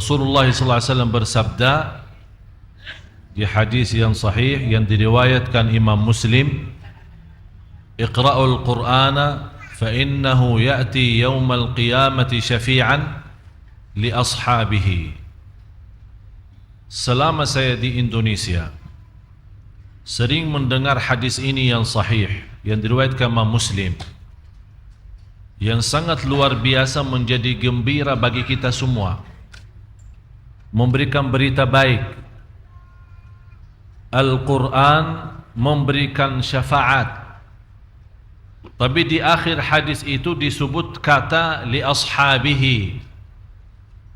Rasulullah SAW bersabda di hadis yang sahih yang diriwayatkan Imam Muslim, "Iqra'ul Qur'ana fa innahu ya'ti yawmal qiyamati syafi'an li ashabihi." Selama saya di Indonesia sering mendengar hadis ini yang sahih yang diriwayatkan Imam Muslim, yang sangat luar biasa menjadi gembira bagi kita semua, memberikan berita baik. Al-Quran memberikan syafaat, tapi di akhir hadis itu disebut kata li ashabihi.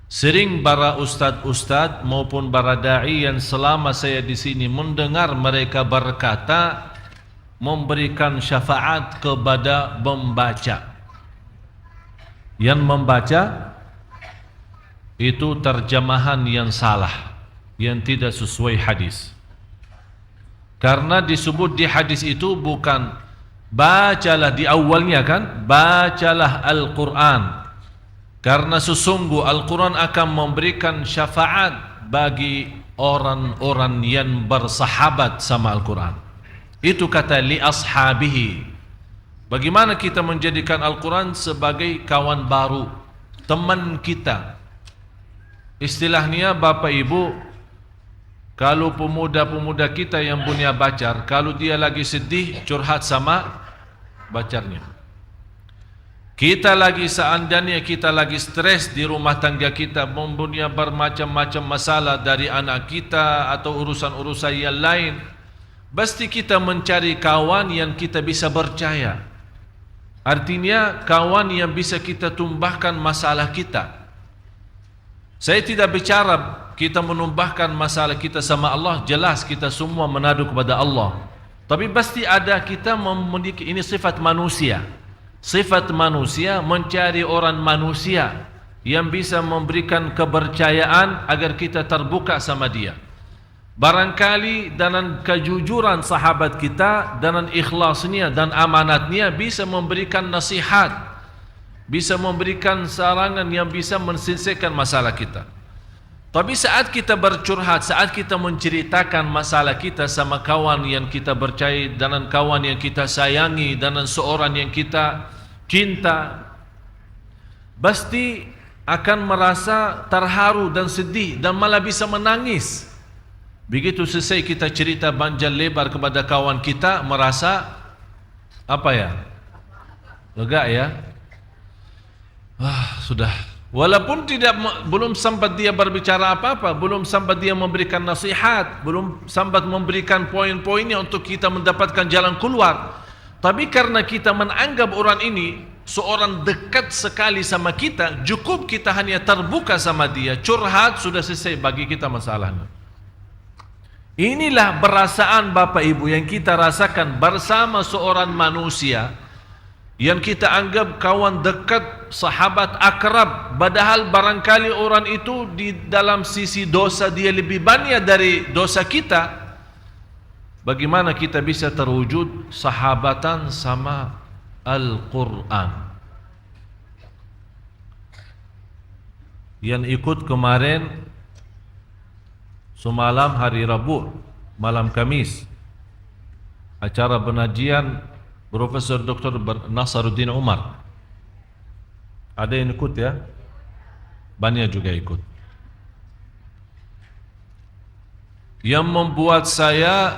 Sering para ustad-ustad maupun para da'i yang selama saya di sini mendengar mereka berkata memberikan syafaat kepada pembaca. Yang membaca itu terjemahan yang salah, yang tidak sesuai hadis. Karena disebut di hadis itu bukan bacalah di awalnya kan, bacalah Al-Quran, karena sesungguh Al-Quran akan memberikan syafaat bagi orang-orang yang bersahabat sama Al-Quran. Itu kata li ashabihi. Bagaimana kita menjadikan Al-Quran sebagai kawan baru, teman kita. Istilahnya Bapak Ibu, kalau pemuda-pemuda kita yang punya pacar, kalau dia lagi sedih, curhat sama pacarnya. Kita lagi seandainya kita lagi stres di rumah tangga kita, mempunyai bermacam-macam masalah dari anak kita atau urusan-urusan yang lain, pasti kita mencari kawan yang kita bisa percaya. Artinya kawan yang bisa kita tumbahkan masalah kita. Saya tidak bicara kita menumbahkan masalah kita sama Allah, jelas kita semua menadu kepada Allah. Tapi pasti ada kita memiliki, ini sifat manusia. Sifat manusia mencari orang manusia yang bisa memberikan kepercayaan agar kita terbuka sama dia. Barangkali dengan kejujuran sahabat kita, dengan ikhlasnya dan amanatnya bisa memberikan nasihat, bisa memberikan sarangan yang bisa menyelesaikan masalah kita. Tapi saat kita bercurhat, saat kita menceritakan masalah kita sama kawan yang kita percaya, dengan kawan yang kita sayangi, dengan seorang yang kita cinta, pasti akan merasa terharu dan sedih dan malah bisa menangis. Begitu selesai kita cerita panjang lebar kepada kawan kita, merasa apa ya? Lega ya? Sudah. Walaupun belum sempat dia berbicara apa-apa, belum sempat dia memberikan nasihat, belum sempat memberikan poin-poinnya untuk kita mendapatkan jalan keluar. Tapi karena kita menganggap orang ini seorang dekat sekali sama kita, cukup kita hanya terbuka sama dia, curhat, sudah selesai bagi kita masalahnya. Inilah perasaan Bapak Ibu yang kita rasakan bersama seorang manusia yang kita anggap kawan dekat, sahabat akrab, padahal barangkali orang itu di dalam sisi dosa dia lebih banyak dari dosa kita. Bagaimana kita bisa terwujud sahabatan sama Al-Quran? Yang ikut kemarin semalam hari Rabu, malam Kamis, acara pengajian Profesor Dr. Nasaruddin Umar. Ada yang ikut ya? Banyak juga ikut. Yang membuat saya,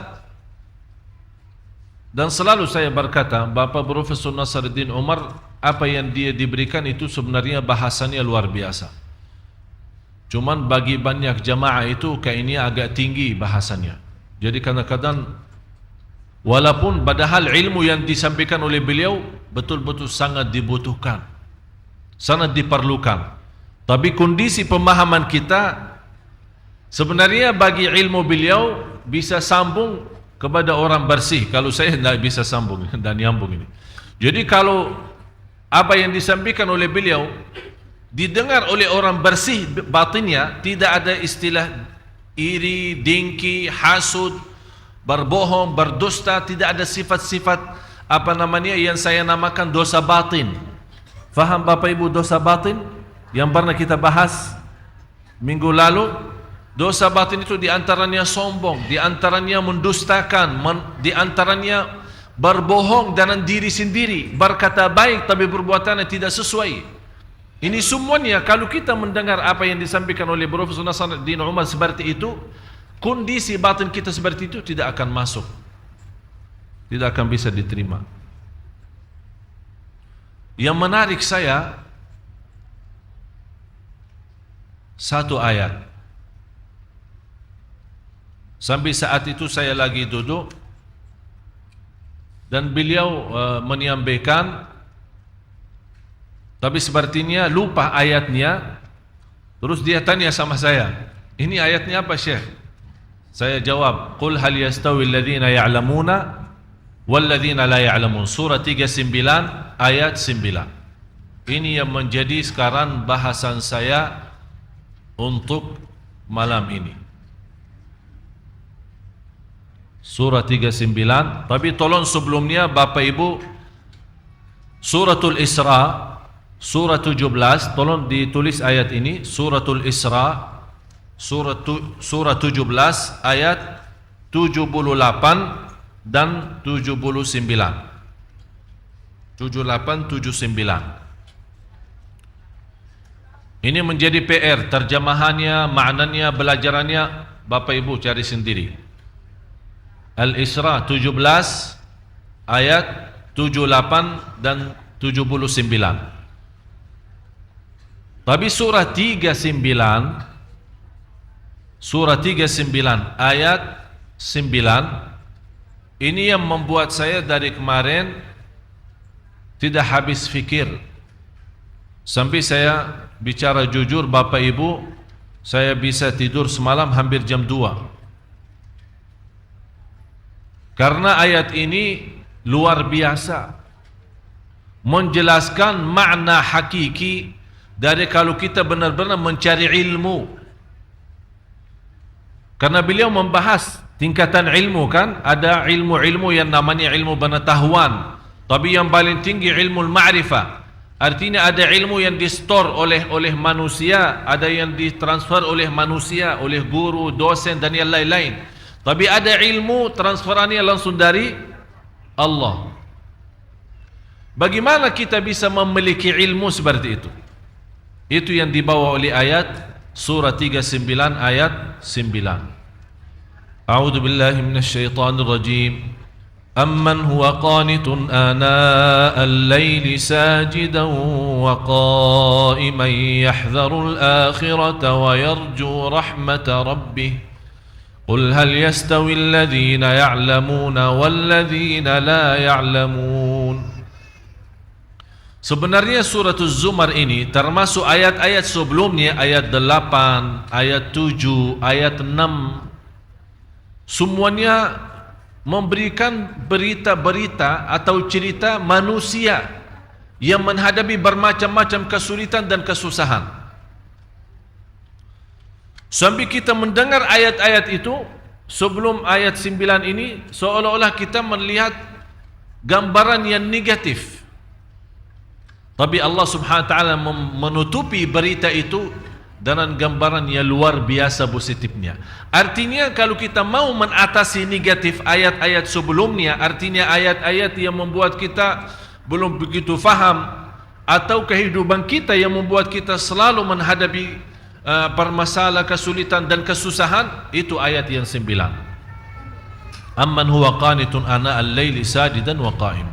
dan selalu saya berkata, Bapak Profesor Nasaruddin Umar, apa yang dia diberikan itu sebenarnya bahasanya luar biasa. Cuman bagi banyak jamaah itu kayaknya agak tinggi bahasanya. Jadi kadang-kadang walaupun padahal ilmu yang disampaikan oleh beliau betul-betul sangat dibutuhkan, sangat diperlukan. Tapi kondisi pemahaman kita sebenarnya bagi ilmu beliau bisa sambung kepada orang bersih. Kalau saya tidak bisa sambung dan nyambung ini. Jadi kalau apa yang disampaikan oleh beliau didengar oleh orang bersih batinnya, tidak ada istilah iri, dengki, hasud, berbohong, berdusta, tidak ada sifat-sifat apa namanya yang saya namakan dosa batin. Faham Bapak Ibu dosa batin yang pernah kita bahas? minggu lalu, dosa batin itu diantaranya sombong, diantaranya mendustakan, diantaranya berbohong dengan diri sendiri, berkata baik tapi perbuatannya tidak sesuai. Ini semuanya kalau kita mendengar apa yang disampaikan oleh Profesor Nasruddin Umar seperti itu, kondisi batin kita seperti itu tidak akan masuk, tidak akan bisa diterima. Yang menarik saya satu ayat. Sampai saat itu saya lagi duduk dan beliau menyampaikan, tapi sepertinya lupa ayatnya. Terus dia tanya sama saya, ini ayatnya apa Syekh? Saya jawab, qul hal yastawi alladhina ya'lamuna walladzina la ya'lamun, surah 39 ayat 9. Ini yang menjadi sekarang bahasan saya untuk malam ini. Surah 39, tapi tolong sebelumnya Bapak Ibu, Suratul Isra, surah 17, tolong ditulis ayat ini, Suratul Isra, surah 17 ayat 78 dan 79. 78, 79. Ini menjadi PR, terjemahannya, maknanya, belajarannya Bapak Ibu cari sendiri. Al-Isra 17 ayat 78 dan 79. Tapi surah 39 ayat 9 ini yang membuat saya dari kemarin tidak habis fikir. Sampai saya bicara jujur Bapak Ibu, saya bisa tidur semalam hampir jam 2. Karena ayat ini luar biasa menjelaskan makna hakiki dari kalau kita benar-benar mencari ilmu. Karena beliau membahas tingkatan ilmu kan, ada ilmu-ilmu yang namanya ilmu pengetahuan, tapi yang paling tinggi ilmu ma'rifah. Artinya ada ilmu yang di-store oleh manusia, ada yang ditransfer oleh manusia, oleh guru, dosen dan yang lain-lain. Tapi ada ilmu transferannya langsung dari Allah. Bagaimana kita bisa memiliki ilmu seperti itu? Itu yang dibawa oleh ayat surah 39 ayat 9. A'udzu billahi minasy syaithanir rajim. Amman huwa qanitun ana'al laili sajidan wa qa'iman yahdharul akhirata wa yarju rahmata rabbih. Qul hal yastawi alladhina ya'lamuna walladhina la ya'lamun. Sebenarnya surah Az-Zumar ini termasuk ayat-ayat sebelumnya, ayat 8, ayat 7, ayat 6. Semuanya memberikan berita-berita atau cerita manusia yang menghadapi bermacam-macam kesulitan dan kesusahan. Sampai kita mendengar ayat-ayat itu sebelum ayat 9 ini, seolah-olah kita melihat gambaran yang negatif. Tapi Allah subhanahu wa ta'ala menutupi berita itu dengan gambaran yang luar biasa positifnya. Artinya kalau kita mau mengatasi negatif ayat-ayat sebelumnya, artinya ayat-ayat yang membuat kita belum begitu faham, atau kehidupan kita yang membuat kita selalu menghadapi permasalahan, kesulitan dan kesusahan, itu ayat yang 9. Amman huwa qanitun ana al-laili sajidan wa qa'im.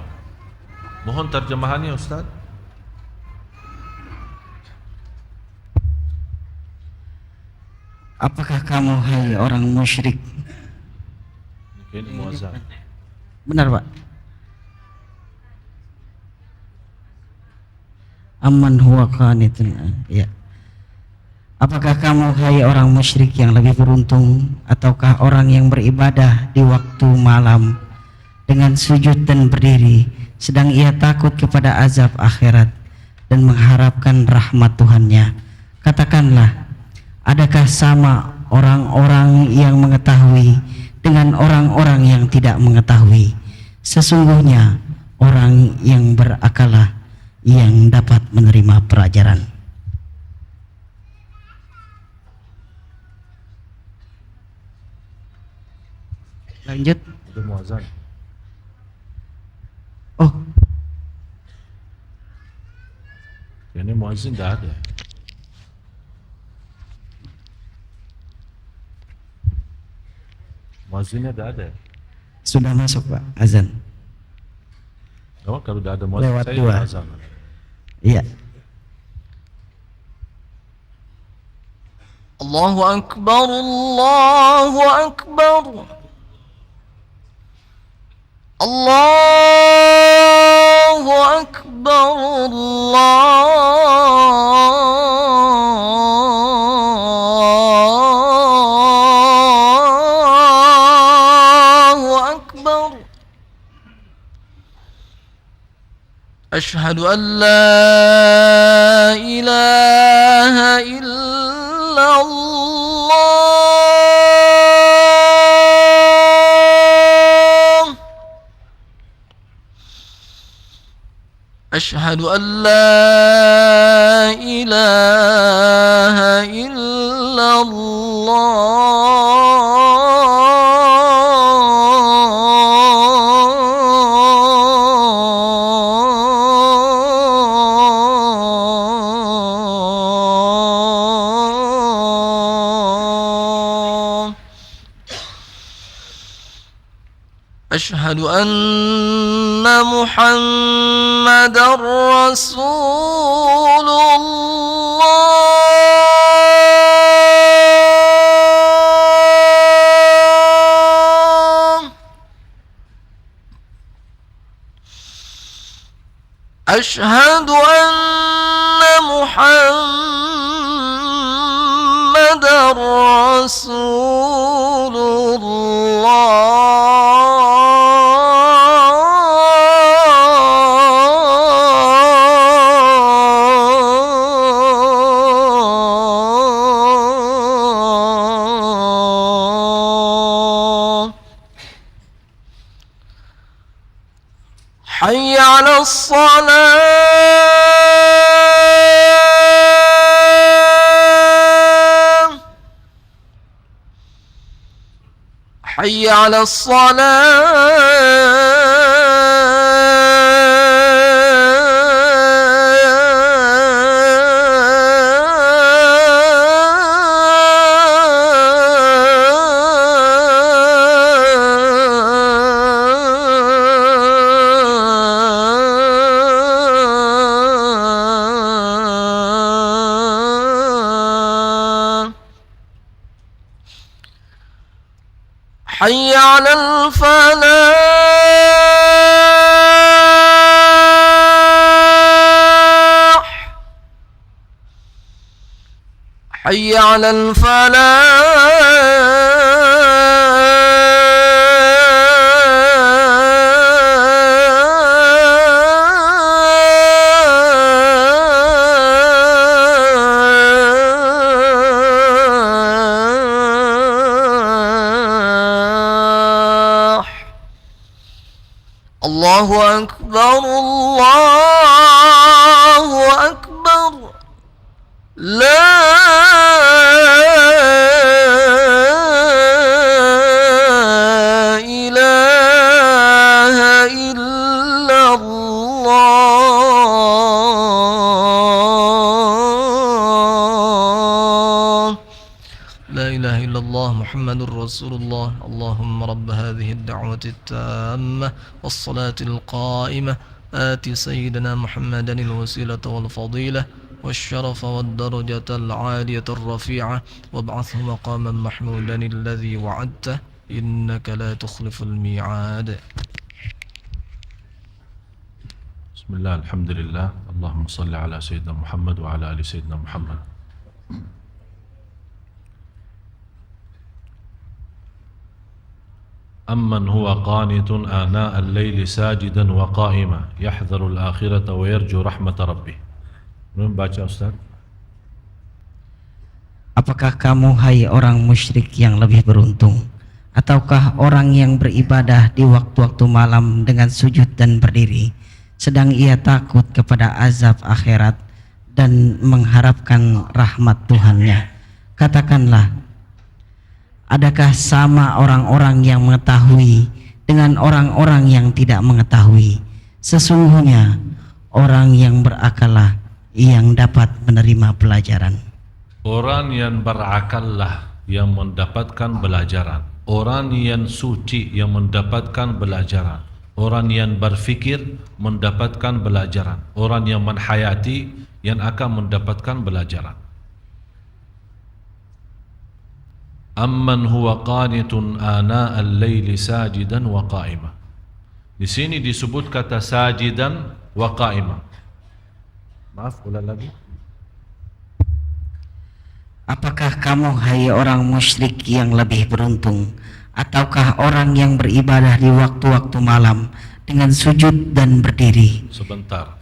Mohon terjemahannya Ustaz. Apakah kamu hai orang musyrik? Ini muazzam. Benar Pak. Amman huwa qanitun, ya. Apakah kamu hai orang musyrik yang lebih beruntung, ataukah orang yang beribadah di waktu malam dengan sujud dan berdiri, sedang ia takut kepada azab akhirat dan mengharapkan rahmat Tuhannya? Katakanlah, adakah sama orang-orang yang mengetahui dengan orang-orang yang tidak mengetahui? Sesungguhnya orang yang berakalah yang dapat menerima pelajaran. Lanjut. Itu muazan. Oh, Ini muazin tidak ada. Muazinnya tidak ada. sudah masuk Pak, azan. Oh, kalau tidak ada muazin, Lewat saya dua. azan. Iya. Allahu Akbar, Allahu Akbar. Allahu Akbar, Allahu Akbar. أشهد أن لا إله إلا الله. أشهد أن لا إله إلا الله. أشهد أن محمدا رسول الله. أشهد أن محمدا رسول الله. حي على الصلاة. حي على الصلاة. حي على الفلاح. حي على الفلاح. الله أكبر، الله أكبر. لا إله إلا الله. لا إله إلا الله محمد رسول الله. اللهم رب هذه الدعوة التامة والصلاة القائمة آت سيدنا محمدا الوسيلة والفضيلة والشرف والدرجة العالية الرفيعة وابعثه مقاما محمودا الذي وعدته إنك لا تخلف الميعاد. بسم الله الحمد لله اللهم صل على سيدنا محمد وعلى آل سيدنا محمد. أمن هو قانت آناء الليل ساجدا وقائما يحذر الآخرة ويرجو رحمة ربه. Membaca Ustaz. Apakah kamu hai orang musyrik yang lebih beruntung, ataukah orang yang beribadah di waktu-waktu malam dengan sujud dan berdiri, sedang ia takut kepada azab akhirat dan mengharapkan rahmat Tuhannya? Katakanlah, Adakah sama orang-orang yang mengetahui dengan orang-orang yang tidak mengetahui? Sesungguhnya orang yang berakallah yang dapat menerima pelajaran. Orang yang berakallah yang mendapatkan pelajaran. Orang yang suci yang mendapatkan pelajaran. Orang yang berfikir mendapatkan pelajaran. Orang yang menhayati yang akan mendapatkan pelajaran. Amman huwa qanitun ana al-laili sajidan wa qa'ima. Di sini disebut kata sajidan wa qa'ima. Maaf, ulang lagi. Apakah kamu, hai orang musyrik yang lebih beruntung, ataukah orang yang beribadah di waktu-waktu malam dengan sujud dan berdiri? Sebentar.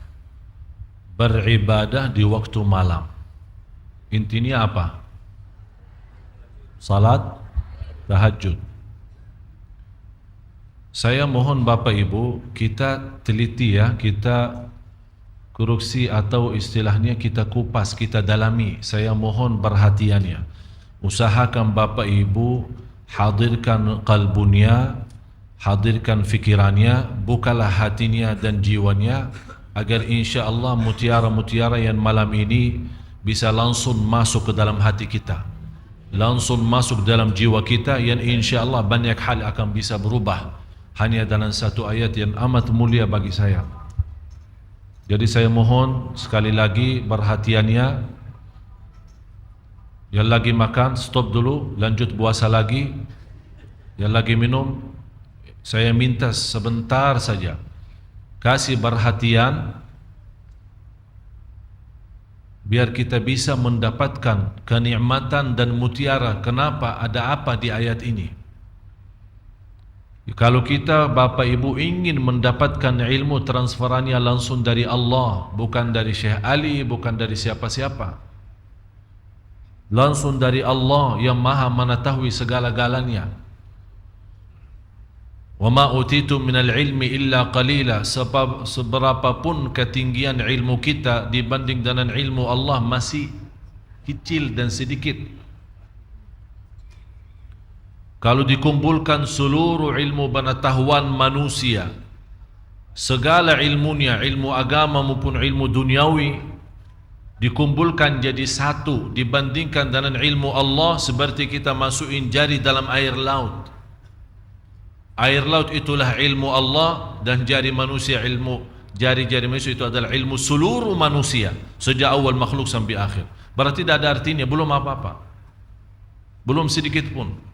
Beribadah di waktu malam. Intinya apa? Salat tahajud. Saya mohon Bapak Ibu, kita teliti ya, kita koreksi atau istilahnya kita kupas, kita dalami. Saya mohon perhatiannya. Usahakan Bapak Ibu hadirkan qalbunya, hadirkan fikirannya, bukalah hatinya dan jiwanya, agar insya Allah mutiara-mutiara yang malam ini bisa langsung masuk ke dalam hati kita, langsung masuk dalam jiwa kita, yang insya Allah banyak hal akan bisa berubah hanya dalam satu ayat yang amat mulia bagi saya. Jadi saya mohon sekali lagi perhatiannya. Yang lagi makan stop dulu, lanjut puasa lagi. Yang lagi minum, saya minta sebentar saja kasih perhatian, biar kita bisa mendapatkan kenikmatan dan mutiara. Kenapa? Ada apa di ayat ini? Kalau kita Bapak Ibu ingin mendapatkan ilmu transferannya langsung dari Allah, bukan dari Syekh Ali, bukan dari siapa-siapa, langsung dari Allah yang maha mengetahui segala-galanya. Wa ma utitu minal ilmi illa qalila. Seberapapun ketinggian ilmu kita dibanding dengan ilmu Allah masih kecil dan sedikit. Kalau dikumpulkan seluruh ilmu pengetahuan manusia, segala ilmunya, ilmu agama maupun ilmu duniawi, dikumpulkan jadi satu dibandingkan dengan ilmu Allah, seperti kita masukin jari dalam air laut. Air laut itulah ilmu Allah, dan jari manusia ilmu, jari-jari manusia itu adalah ilmu seluruh manusia sejak awal makhluk sampai akhir. Berarti tidak ada artinya, belum apa-apa, belum sedikit pun.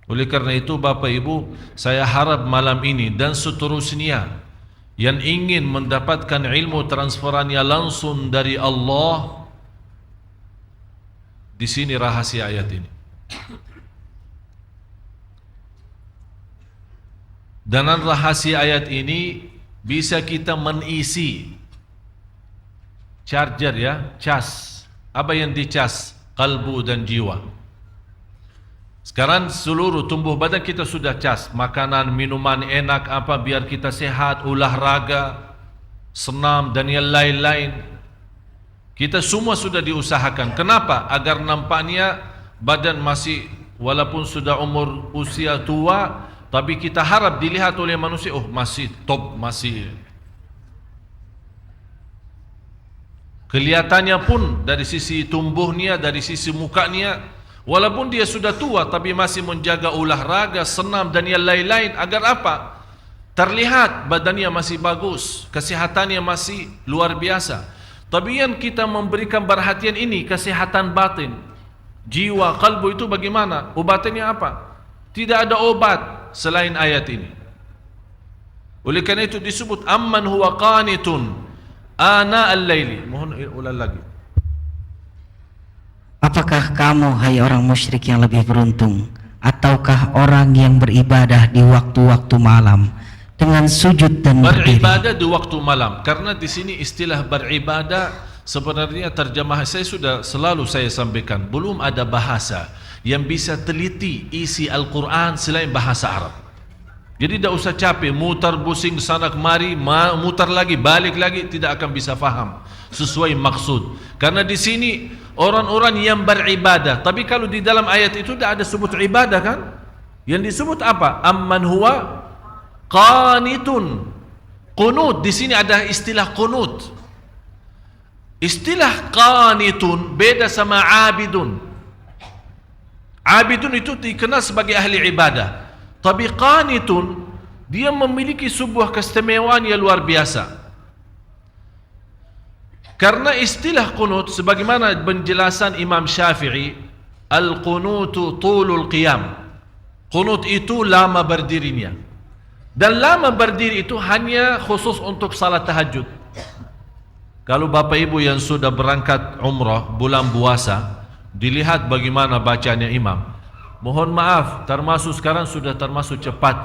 Oleh karena itu Bapak Ibu, saya harap malam ini dan seterusnya yang ingin mendapatkan ilmu transferannya langsung dari Allah, di sini rahasia ayat ini. Dengan rahasia ayat ini bisa kita mengisi charger ya, cas. Apa yang dicas? Kalbu dan jiwa. Sekarang seluruh tumbuh badan kita sudah cas, makanan, minuman enak apa, biar kita sehat, olahraga, senam dan yang lain-lain. Kita semua sudah diusahakan. Kenapa? Agar nampaknya badan masih, walaupun sudah umur usia tua, tapi kita harap dilihat oleh manusia, oh masih top, masih. Kelihatannya pun dari sisi tumbuhnya, dari sisi mukanya, walaupun dia sudah tua tapi masih menjaga olahraga, senam dan yang lain-lain. Agar apa? Terlihat badannya masih bagus, kesehatannya masih luar biasa. Tapi yang kita memberikan perhatian ini kesehatan batin, jiwa, kalbu itu bagaimana? Obatnya apa? Tidak ada obat selain ayat ini. Oleh karena itu disebut amman huwa qanitun ana al-laili. Mohon ulang lagi. Apakah kamu, hai orang musyrik yang lebih beruntung, ataukah orang yang beribadah di waktu-waktu malam dengan sujud dan berdiri? Beribadah di waktu malam, karena di sini istilah beribadah sebenarnya terjemah saya sudah selalu saya sampaikan, belum ada bahasa yang bisa teliti isi Al-Quran selain bahasa Arab. Jadi tidak usah capek mutar pusing sana kemari, mutar lagi balik lagi, tidak akan bisa faham sesuai maksud. Karena di sini orang-orang yang beribadah. Tapi kalau di dalam ayat itu tidak ada sebut ibadah kan? Yang disebut apa? Amman huwa qanitun. Qunut, di sini ada istilah qunut. Istilah qanitun beda sama abidun. Abidun itu dikenal sebagai ahli ibadah. Tapi qanitun, dia memiliki sebuah keistimewaan yang luar biasa. Karena istilah qunut, sebagaimana penjelasan Imam Syafi'i, al-qunutu tulul qiyam. Qunut itu lama berdirinya. Dan lama berdiri itu hanya khusus untuk salat tahajud. Kalau Bapak Ibu yang sudah berangkat umrah bulan puasa, dilihat bagaimana bacanya imam. Mohon maaf, termasuk sekarang sudah termasuk cepat.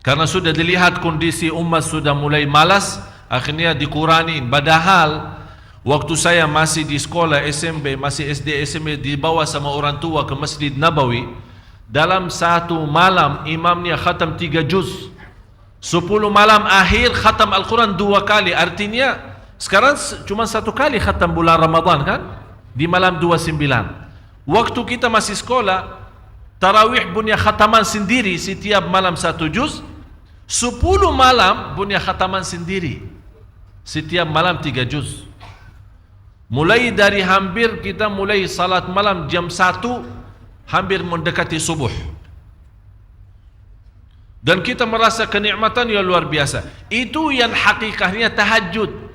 Karena sudah dilihat kondisi umat sudah mulai malas, akhirnya dikurangi. Padahal waktu saya masih di sekolah SMP, masih SD SMP, dibawa sama orang tua ke Masjid Nabawi, dalam satu malam imamnya khatam 3 juz. 10 malam akhir khatam Al-Quran 2 kali. Artinya sekarang cuma 1 kali khatam bulan Ramadan kan? Di malam 29. Waktu kita masih sekolah, tarawih punya khataman sendiri setiap malam 1 juz. 10 malam punya khataman sendiri setiap malam 3 juz. Mulai dari hampir kita mulai salat malam jam 1, hampir mendekati subuh. Dan kita merasa kenikmatan yang luar biasa. Itu yang hakikatnya tahajud.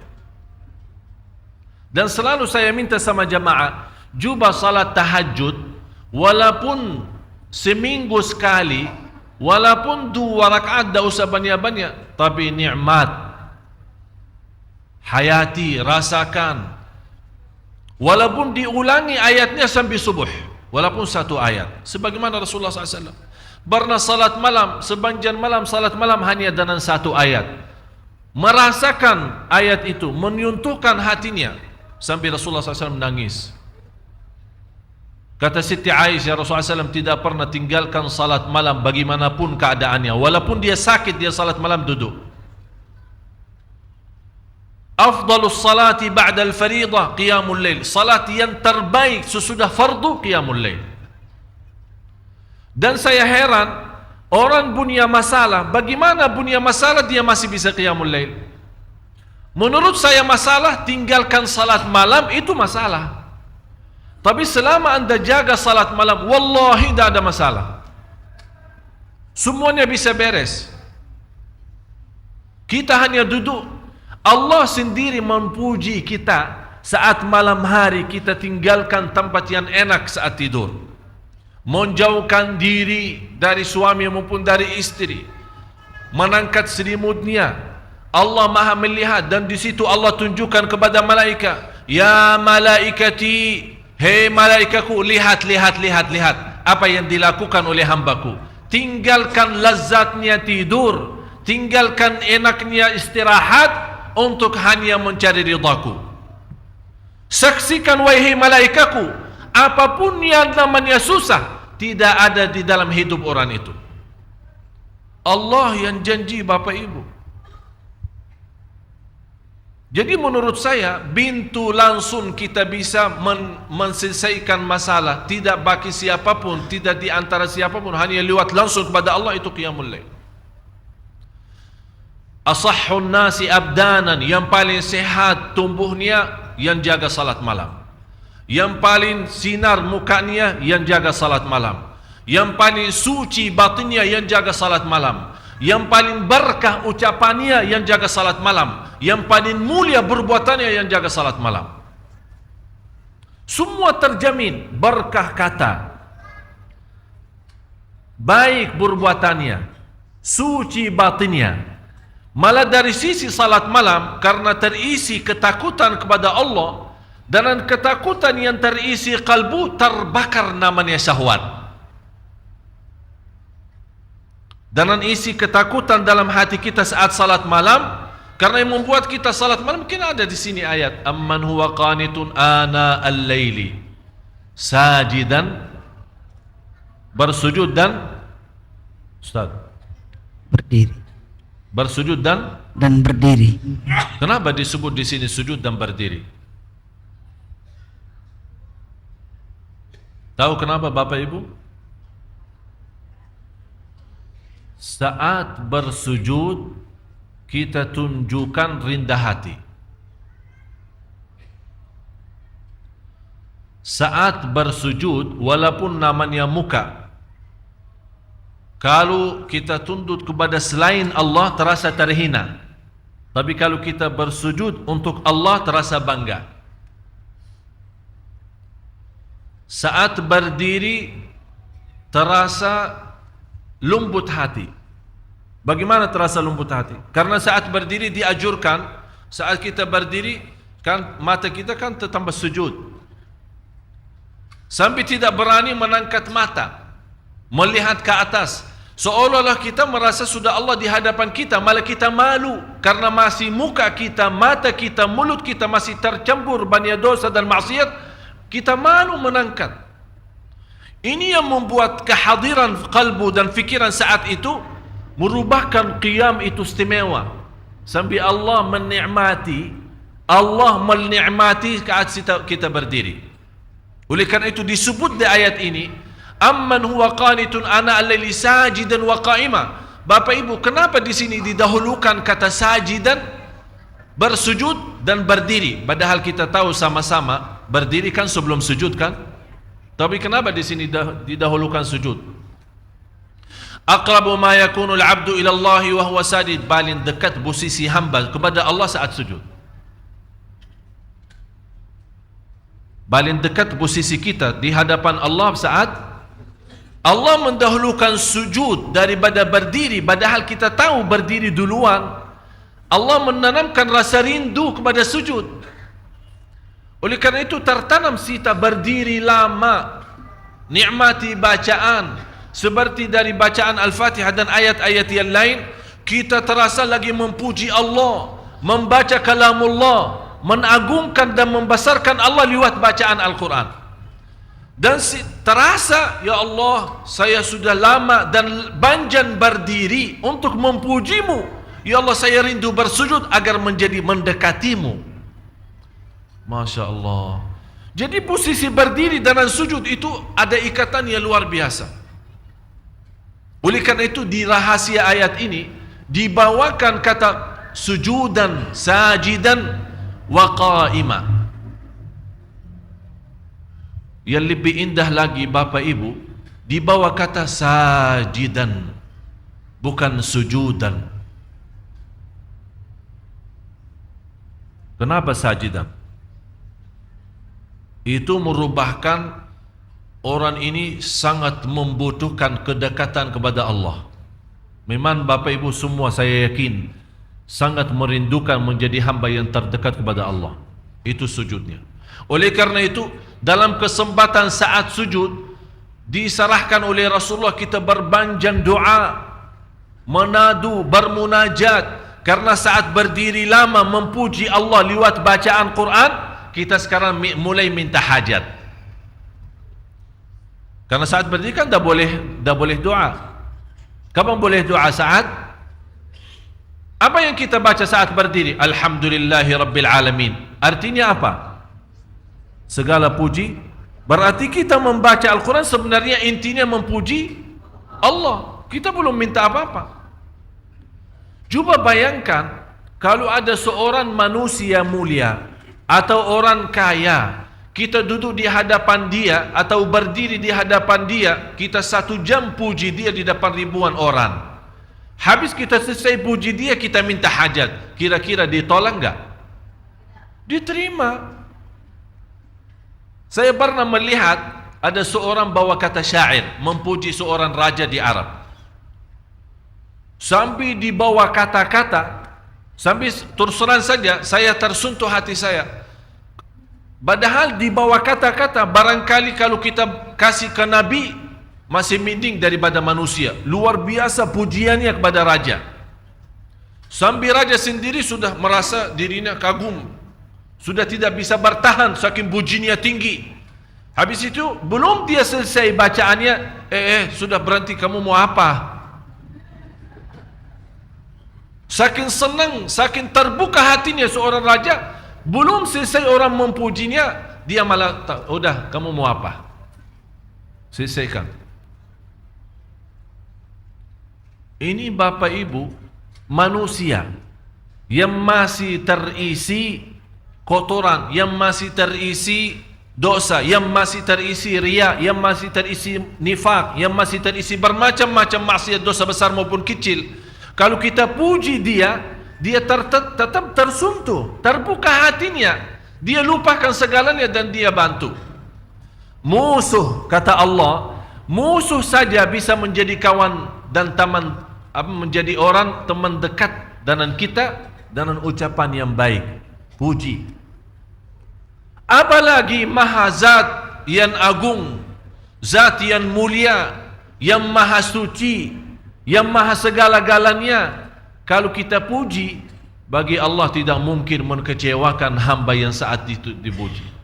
Dan selalu saya minta sama jamaah, cuba salat tahajud, walaupun seminggu sekali, walaupun 2 rakaat, tak usah banyak-banyak, tapi nikmat. Hayati, rasakan. Walaupun diulangi ayatnya sampai subuh, walaupun 1 ayat. Sebagaimana Rasulullah SAW pernah salat malam, sepanjang malam salat malam hanya dengan 1 ayat. Merasakan ayat itu, menyentuhkan hatinya. Sampai Rasulullah SAW menangis. Kata Siti Aisyah, Rasulullah SAW tidak pernah tinggalkan salat malam bagaimanapun keadaannya. Walaupun dia sakit, dia salat malam duduk. Afdalus salati ba'dal faridah qiyamul lail. Salat yang terbaik sesudah fardu qiyamul lail. Dan saya heran, orang punya masalah, bagaimana punya masalah dia masih bisa qiyamul lail? Menurut saya masalah tinggalkan salat malam itu masalah. Tapi selama anda jaga salat malam, wallahi tidak ada masalah. Semuanya bisa beres. Kita hanya duduk. Allah sendiri memuji kita saat malam hari kita tinggalkan tempat yang enak saat tidur. Menjauhkan diri dari suami maupun dari istri. Mengangkat selimutnya. Allah Maha melihat, dan di situ Allah tunjukkan kepada malaikat, ya malaikati, hei malaikaku, lihat apa yang dilakukan oleh hambaku. Tinggalkan lazatnya tidur, tinggalkan enaknya istirahat untuk hanya mencari ridhaku. Saksikan wahai malaikaku, apapun yang namanya susah tidak ada di dalam hidup orang itu. Allah yang janji Bapak Ibu. Jadi menurut saya, pintu langsung kita bisa menyelesaikan masalah, tidak bagi siapapun, tidak di antara siapapun, hanya lewat langsung kepada Allah, itu qiyamul lail. Asahhun nasi abdanan, yang paling sehat tumbuhnya yang jaga salat malam. Yang paling sinar mukanya yang jaga salat malam. Yang paling suci batinnya yang jaga salat malam. Yang paling berkah ucapannya yang jaga salat malam. Yang paling mulia perbuatannya yang jaga salat malam. Semua terjamin berkah kata, baik perbuatannya, suci batinnya. Malah dari sisi salat malam, karena terisi ketakutan kepada Allah, dan ketakutan yang terisi kalbu, terbakar namanya syahwat. Dan isi ketakutan dalam hati kita saat salat malam, karena yang membuat kita salat malam, mungkin ada di sini ayat, amman huwa qanitun ana al-laili sajidan, bersujud dan Ustaz, berdiri, bersujud dan berdiri. Kenapa disebut di sini sujud dan berdiri? Tahu kenapa Bapak Ibu? Saat bersujud kita tunjukkan rendah hati. Saat bersujud walaupun namanya muka, kalau kita tunduk kepada selain Allah terasa terhina. Tapi kalau kita bersujud untuk Allah terasa bangga. Saat berdiri terasa lembut hati. Bagaimana terasa lembut hati? Karena saat berdiri dianjurkan, saat kita berdiri kan mata kita kan tambah sujud. Sampai tidak berani menangkat mata, melihat ke atas. Seolah-olah kita merasa sudah Allah di hadapan kita, malah kita malu karena masih muka kita, mata kita, mulut kita masih tercampur banyak dosa dan maksiat. Kita malu menangkat. Ini yang membuat kehadiran kalbu dan fikiran saat itu merubahkan qiyam itu istimewa. Sampai Allah menikmati saat kita berdiri. Oleh karena itu disebut di ayat ini, amman huwa qanitun ana al-laili sajidan wa qa'ima. Bapak Ibu, kenapa di sini didahulukan kata sajidan, bersujud dan berdiri? Padahal kita tahu sama-sama berdiri kan sebelum sujud kan? Tapi kenapa di sini didahulukan sujud? Aqrabu ma yakunu al-'abdu ila Allah wa huwa sajid. Paling dekat posisi hamba kepada Allah saat sujud. Paling dekat posisi kita di hadapan Allah saat Allah mendahulukan sujud daripada berdiri, padahal kita tahu berdiri duluan. Allah menanamkan rasa rindu kepada sujud. Oleh karena itu tertanam kita berdiri lama, nikmati bacaan, seperti dari bacaan Al-Fatihah dan ayat-ayat yang lain, kita terasa lagi memuji Allah, membaca kalamullah, menagungkan dan membesarkan Allah lewat bacaan Al-Quran. Dan terasa, ya Allah, saya sudah lama dan banjan berdiri untuk memujimu. Ya Allah, saya rindu bersujud agar menjadi mendekatimu. Masya Allah. Jadi posisi berdiri dan sujud itu ada ikatan yang luar biasa. Oleh karena itu di rahasia ayat ini dibawakan kata sujudan, sajidan, wa qa'ima. Yang lebih indah lagi Bapak Ibu, dibawa kata sajidan, bukan sujudan. Kenapa sajidan? Itu merubahkan orang ini sangat membutuhkan kedekatan kepada Allah. Memang Bapak Ibu semua saya yakin sangat merindukan menjadi hamba yang terdekat kepada Allah. Itu sujudnya. Oleh karena itu dalam kesempatan saat sujud diserahkan oleh Rasulullah kita berbanjang doa, menadu, bermunajat. Karena saat berdiri lama memuji Allah lewat bacaan Quran, kita sekarang mulai minta hajat. Karena saat berdiri kan dah boleh doa. Kapan boleh doa saat? Apa yang kita baca saat berdiri? Alhamdulillahi Rabbil Alamin. Artinya apa? Segala puji. Berarti kita membaca Al-Quran sebenarnya intinya memuji Allah. Kita belum minta apa-apa. Cuba bayangkan kalau ada seorang manusia mulia atau orang kaya, kita duduk di hadapan dia atau berdiri di hadapan dia, kita 1 jam puji dia di depan ribuan orang. Habis kita selesai puji dia, kita minta hajat. Kira-kira ditolak enggak? Diterima. Saya pernah melihat ada seorang bawa kata syair memuji seorang raja di Arab. Sampai di bawah kata-kata, sampai terus terang saja saya tersentuh hati saya. Padahal di bawah kata-kata barangkali kalau kita kasih ke Nabi masih mending daripada manusia. Luar biasa pujiannya kepada raja. Sampai raja sendiri sudah merasa dirinya kagum, sudah tidak bisa bertahan saking pujiannya tinggi. Habis itu belum dia selesai bacaannya, sudah berhenti, kamu mau apa? Saking senang, saking terbuka hatinya seorang raja, belum selesai orang memujinya, dia malah, udah kamu mau apa? Selesaikan. Ini Bapak Ibu manusia yang masih terisi kotoran, yang masih terisi dosa, yang masih terisi riya, yang masih terisi nifak, yang masih terisi bermacam-macam maksiat dosa besar maupun kecil. Kalau kita puji dia, dia tetap tersentuh, terbuka hatinya, dia lupakan segalanya dan dia bantu. Musuh, kata Allah, musuh saja bisa menjadi kawan dan teman, menjadi orang teman dekat dengan kita dengan ucapan yang baik, puji. Apalagi Maha Zat yang agung, Zat yang mulia, yang maha suci, yang maha segala-galanya. Kalau kita puji, bagi Allah tidak mungkin mengecewakan hamba yang saat itu dipuji.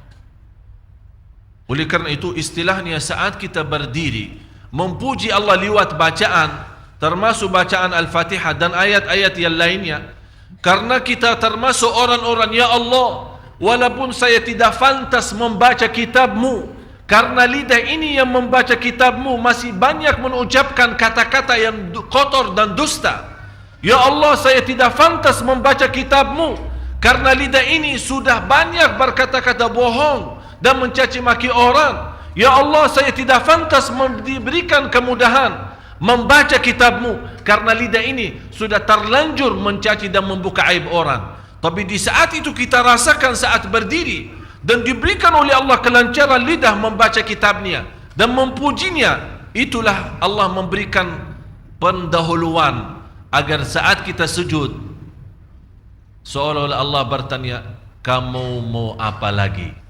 Oleh karena itu istilahnya saat kita berdiri memuji Allah lewat bacaan, termasuk bacaan Al-Fatihah dan ayat-ayat yang lainnya, karena kita termasuk orang-orang, ya Allah, walaupun saya tidak pantas membaca kitab-Mu, karena lidah ini yang membaca kitab-Mu masih banyak mengucapkan kata-kata yang kotor dan dusta. Ya Allah, saya tidak pantas membaca kitab-Mu, karena lidah ini sudah banyak berkata-kata bohong dan mencaci maki orang. Ya Allah, saya tidak pantas diberikan kemudahan membaca kitab-Mu, karena lidah ini sudah terlanjur mencaci dan membuka aib orang. Tapi di saat itu kita rasakan saat berdiri dan diberikan oleh Allah kelancaran lidah membaca kitabnya dan memujinya, itulah Allah memberikan pendahuluan agar saat kita sujud seolah-olah Allah bertanya, kamu mau apa lagi?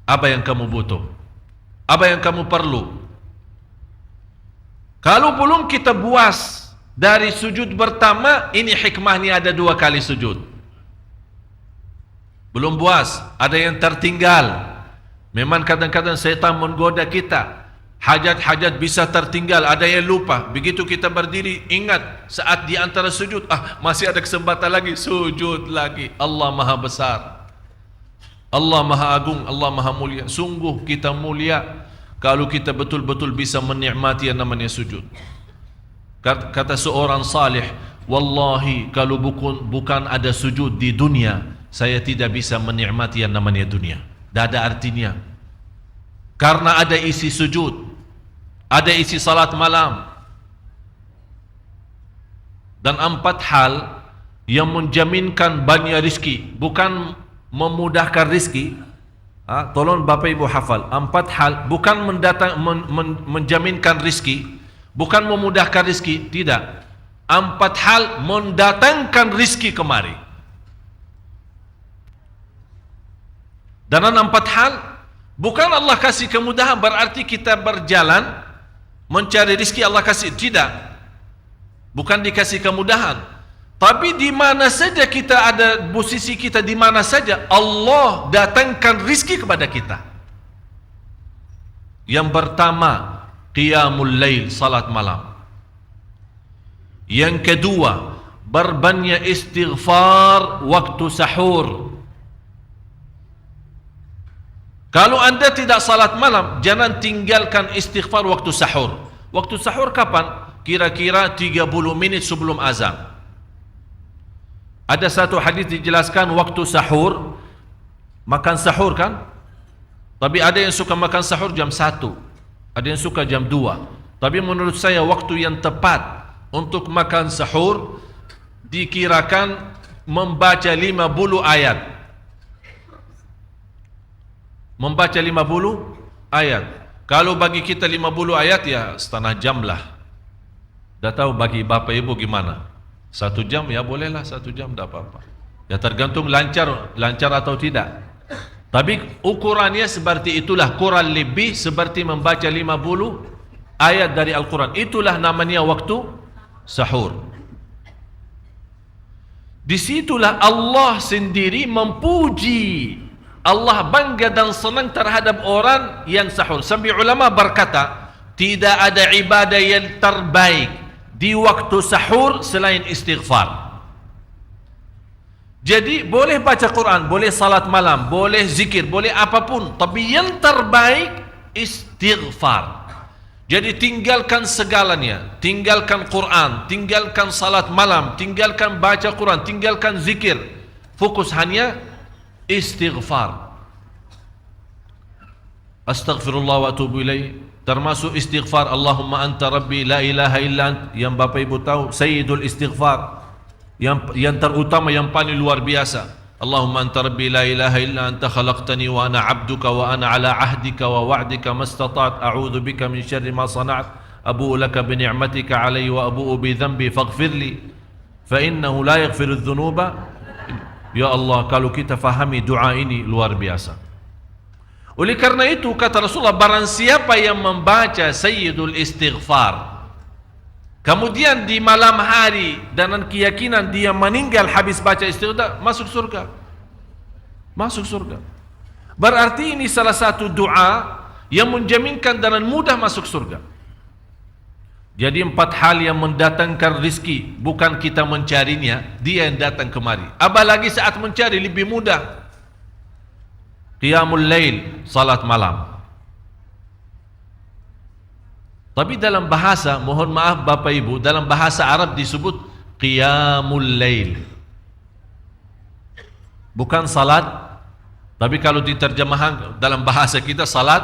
Apa yang kamu butuh? Apa yang kamu perlu? Kalau belum kita puas dari sujud pertama, ini hikmahnya ada 2 kali sujud. Belum puas, ada yang tertinggal. Memang kadang-kadang setan menggoda kita. Hajat-hajat bisa tertinggal, ada yang lupa. Begitu kita berdiri, ingat saat di antara sujud, masih ada kesempatan lagi, sujud lagi. Allah Maha Besar, Allah Maha Agung, Allah Maha Mulia. Sungguh kita mulia kalau kita betul-betul bisa menikmati yang namanya sujud. Kata seorang salih, wallahi kalau bukan ada sujud di dunia, saya tidak bisa menikmati yang namanya dunia. Tidak ada artinya. Karena ada isi sujud, ada isi salat malam, dan 4 hal yang menjaminkan banyak rizki, bukan memudahkan rizki. Tolong Bapak Ibu hafal, 4 hal bukan menjaminkan rizki, bukan memudahkan rizki, tidak. 4 hal mendatangkan rizki kemari. Dan 4 hal bukan Allah kasih kemudahan berarti kita berjalan mencari rizki Allah kasih, tidak. Bukan dikasih kemudahan. Tapi di mana saja kita ada, posisi kita di mana saja, Allah datangkan rizki kepada kita. Yang pertama, qiyamul lail, salat malam. Yang kedua, berbanyak istighfar waktu sahur. Kalau anda tidak salat malam, jangan tinggalkan istighfar waktu sahur. Waktu sahur kapan? Kira-kira 30 menit sebelum azan. Ada satu hadis dijelaskan waktu sahur, makan sahur kan? Tapi ada yang suka makan sahur jam 1, ada yang suka jam 2. Tapi menurut saya waktu yang tepat untuk makan sahur dikirakan membaca 50 ayat. Membaca 50 ayat. Kalau bagi kita 50 ayat ya setengah jam lah. Dah tahu bagi Bapak Ibu gimana? 1 jam ya bolehlah, 1 jam tidak apa-apa. Ya tergantung lancar atau tidak. Tapi ukurannya seperti itulah, kurang lebih seperti membaca 50 ayat dari Al-Quran. Itulah namanya waktu sahur. Disitulah Allah sendiri memuji. Allah bangga dan senang terhadap orang yang sahur. Sampai ulama berkata, tidak ada ibadah yang terbaik di waktu sahur selain istighfar. Jadi boleh baca Quran, boleh salat malam, boleh zikir, boleh apapun, tapi yang terbaik istighfar. Jadi tinggalkan segalanya, tinggalkan Quran, tinggalkan salat malam, tinggalkan baca Quran, tinggalkan zikir. Fokus hanya istighfar. Astaghfirullah wa atubu ilaih. Termasuk istighfar Allahumma anta rabbi la ilaha illa ant, yang Bapak Ibu tahu sayyidul istighfar, yang terutama, yang paling luar biasa. Allahumma anta rabbi la ilaha illa anta khalaqtani wa ana abduka wa ana ala ahdika wa wa'dika mastata'at a'udzu bika min syarri ma sana'at abu'u laka bi ni'matika alayya wa abu'u bi dhanbi faghfir li fa innahu la yaghfiru dzunuba. Ya Allah, kalau kita fahami doa ini luar biasa. Oleh karena itu kata Rasulullah, barang siapa yang membaca sayyidul istighfar kemudian di malam hari dengan keyakinan dia meninggal habis baca istighfar, masuk surga. Masuk surga. Berarti ini salah satu doa yang menjaminkan dengan mudah masuk surga. Jadi 4 hal yang mendatangkan rizki, bukan kita mencarinya, dia yang datang kemari. Apalagi saat mencari lebih mudah. Qiyamul lail, salat malam. Tapi dalam bahasa, mohon maaf Bapak Ibu, dalam bahasa Arab disebut qiyamul lail. Bukan salat, tapi kalau diterjemahkan dalam bahasa kita salat.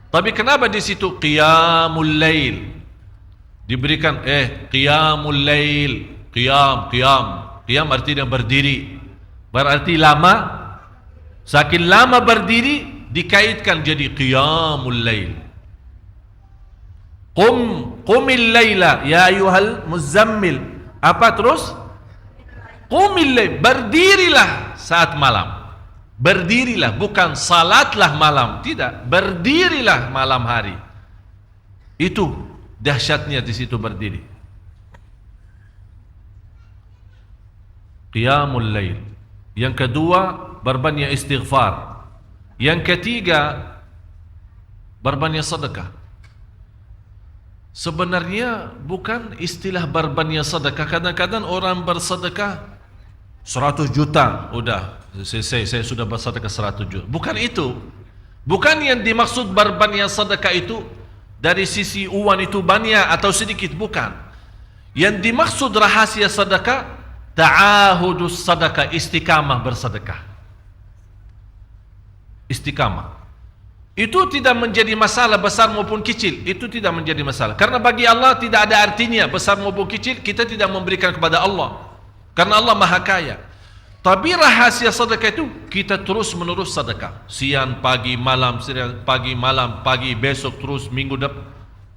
Tapi kenapa di situ qiyamul lail? Diberikan qiyamul lail, qiyam artinya berdiri. Berarti lama. Saking lama berdiri dikaitkan jadi qiyamul lail. Qumil laila ya ayyuhal muzammil. Apa terus? Qumil lail, berdirilah saat malam. Berdirilah, bukan salatlah malam, tidak, berdirilah malam hari. Itu dahsyatnya di situ berdiri. Qiyamul lail. Yang kedua, berbanyak istighfar. Yang ketiga, berbanyak sedekah. Sebenarnya bukan istilah berbanyak sedekah. Kadang-kadang orang bersedekah 100 juta, udah saya sudah bersedekah 100 juta. Bukan itu. Bukan yang dimaksud berbanyak sedekah itu dari sisi uang itu banyak atau sedikit, bukan. Yang dimaksud rahasia sedekah, ta'ahudus sedekah, istiqamah bersedekah. Istiqamah. Itu tidak menjadi masalah besar maupun kecil. Itu tidak menjadi masalah. Karena bagi Allah tidak ada artinya besar maupun kecil. Kita tidak memberikan kepada Allah. Karena Allah Maha Kaya. Tapi rahasia sedekah itu kita terus menerus sedekah. Siang, pagi, malam, pagi, besok, terus minggu depan.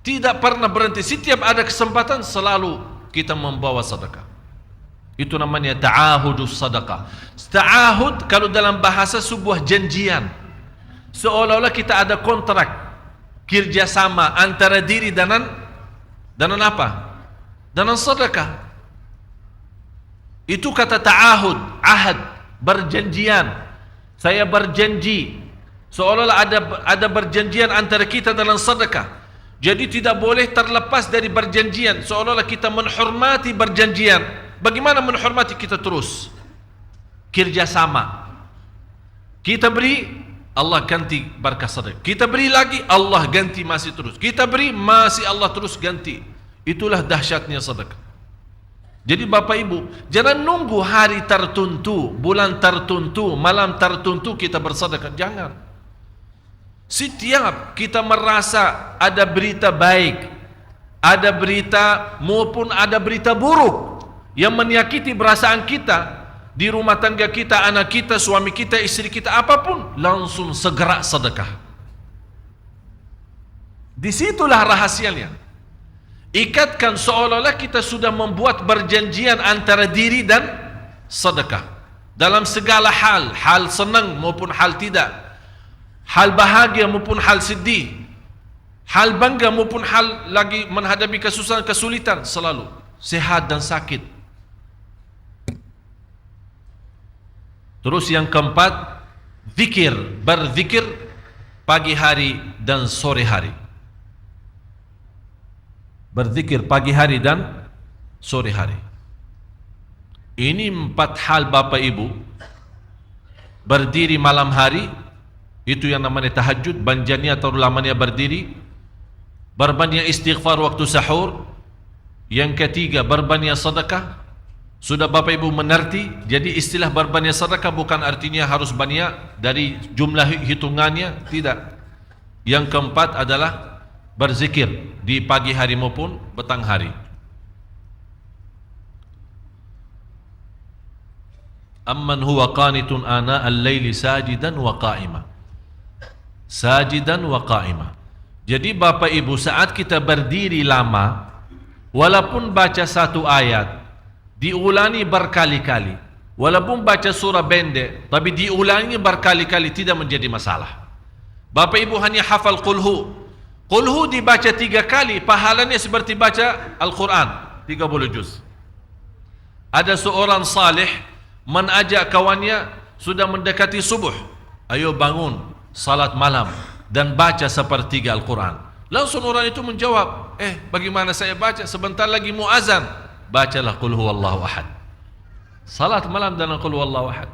Tidak pernah berhenti. Setiap ada kesempatan selalu kita membawa sedekah. Itu namanya ta'ahudus sedekah. Ta'ahud kalau dalam bahasa sebuah janjian. Seolah-olah kita ada kontrak kerjasama antara diri dengan apa? Dengan sedekah. Itu kata ta'ahud, ahad, berjanjian. Saya berjanji. Seolah-olah ada berjanjian antara kita dengan sedekah. Jadi tidak boleh terlepas dari berjanjian. Seolah-olah kita menghormati berjanjian. Bagaimana menghormati? Kita terus kerjasama. Kita beri, Allah ganti berkah sedekah. Kita beri lagi, Allah ganti masih terus. Kita beri, masih Allah terus ganti. Itulah dahsyatnya sedekah. Jadi Bapak Ibu, jangan nunggu hari tertentu, bulan tertentu, malam tertentu kita bersedekah. Jangan. Setiap kita merasa ada berita baik, ada berita maupun ada berita buruk yang menyakiti perasaan kita, di rumah tangga kita, anak kita, suami kita, istri kita, apapun, langsung segera sedekah. Disitulah rahasianya. Ikatkan seolah-olah kita sudah membuat perjanjian antara diri dan sedekah. Dalam segala hal, hal senang maupun hal tidak, hal bahagia maupun hal sedih, hal bangga maupun hal lagi menghadapi kesusahan, kesulitan, selalu sehat dan sakit. Terus yang keempat, zikir, berzikir pagi hari dan sore hari. Berzikir pagi hari dan sore hari. Ini 4 hal Bapak Ibu. Berdiri malam hari, Itu yang namanya tahajud, banjanya atau lamanya berdiri. Berbanyak istighfar waktu sahur. Yang ketiga, berbanyak sedekah. Sudah Bapak Ibu mengerti? Jadi istilah berbanyak sedekah bukan artinya harus banyak dari jumlah hitungannya, tidak. Yang keempat adalah berzikir di pagi hari maupun petang hari. Amman huwa qanitun ana al-laili sajidan wa qa'ima. Sajidan wa qa'ima. Jadi Bapak Ibu, saat kita berdiri lama, walaupun baca satu ayat, diulangi berkali-kali. Walaupun baca surah pendek, tapi diulangi berkali-kali, tidak menjadi masalah. Bapak Ibu hanya hafal qulhu. Qulhu dibaca 3 kali, pahalanya seperti baca Al-Quran 30 juz. Ada seorang salih mengajak kawannya, sudah mendekati subuh, ayo bangun salat malam dan baca sepertiga Al-Quran. Langsung orang itu menjawab, bagaimana saya baca, sebentar lagi muazan. Bacalah qul huwallahu ahad. Salat malam dan qul huwallahu ahad.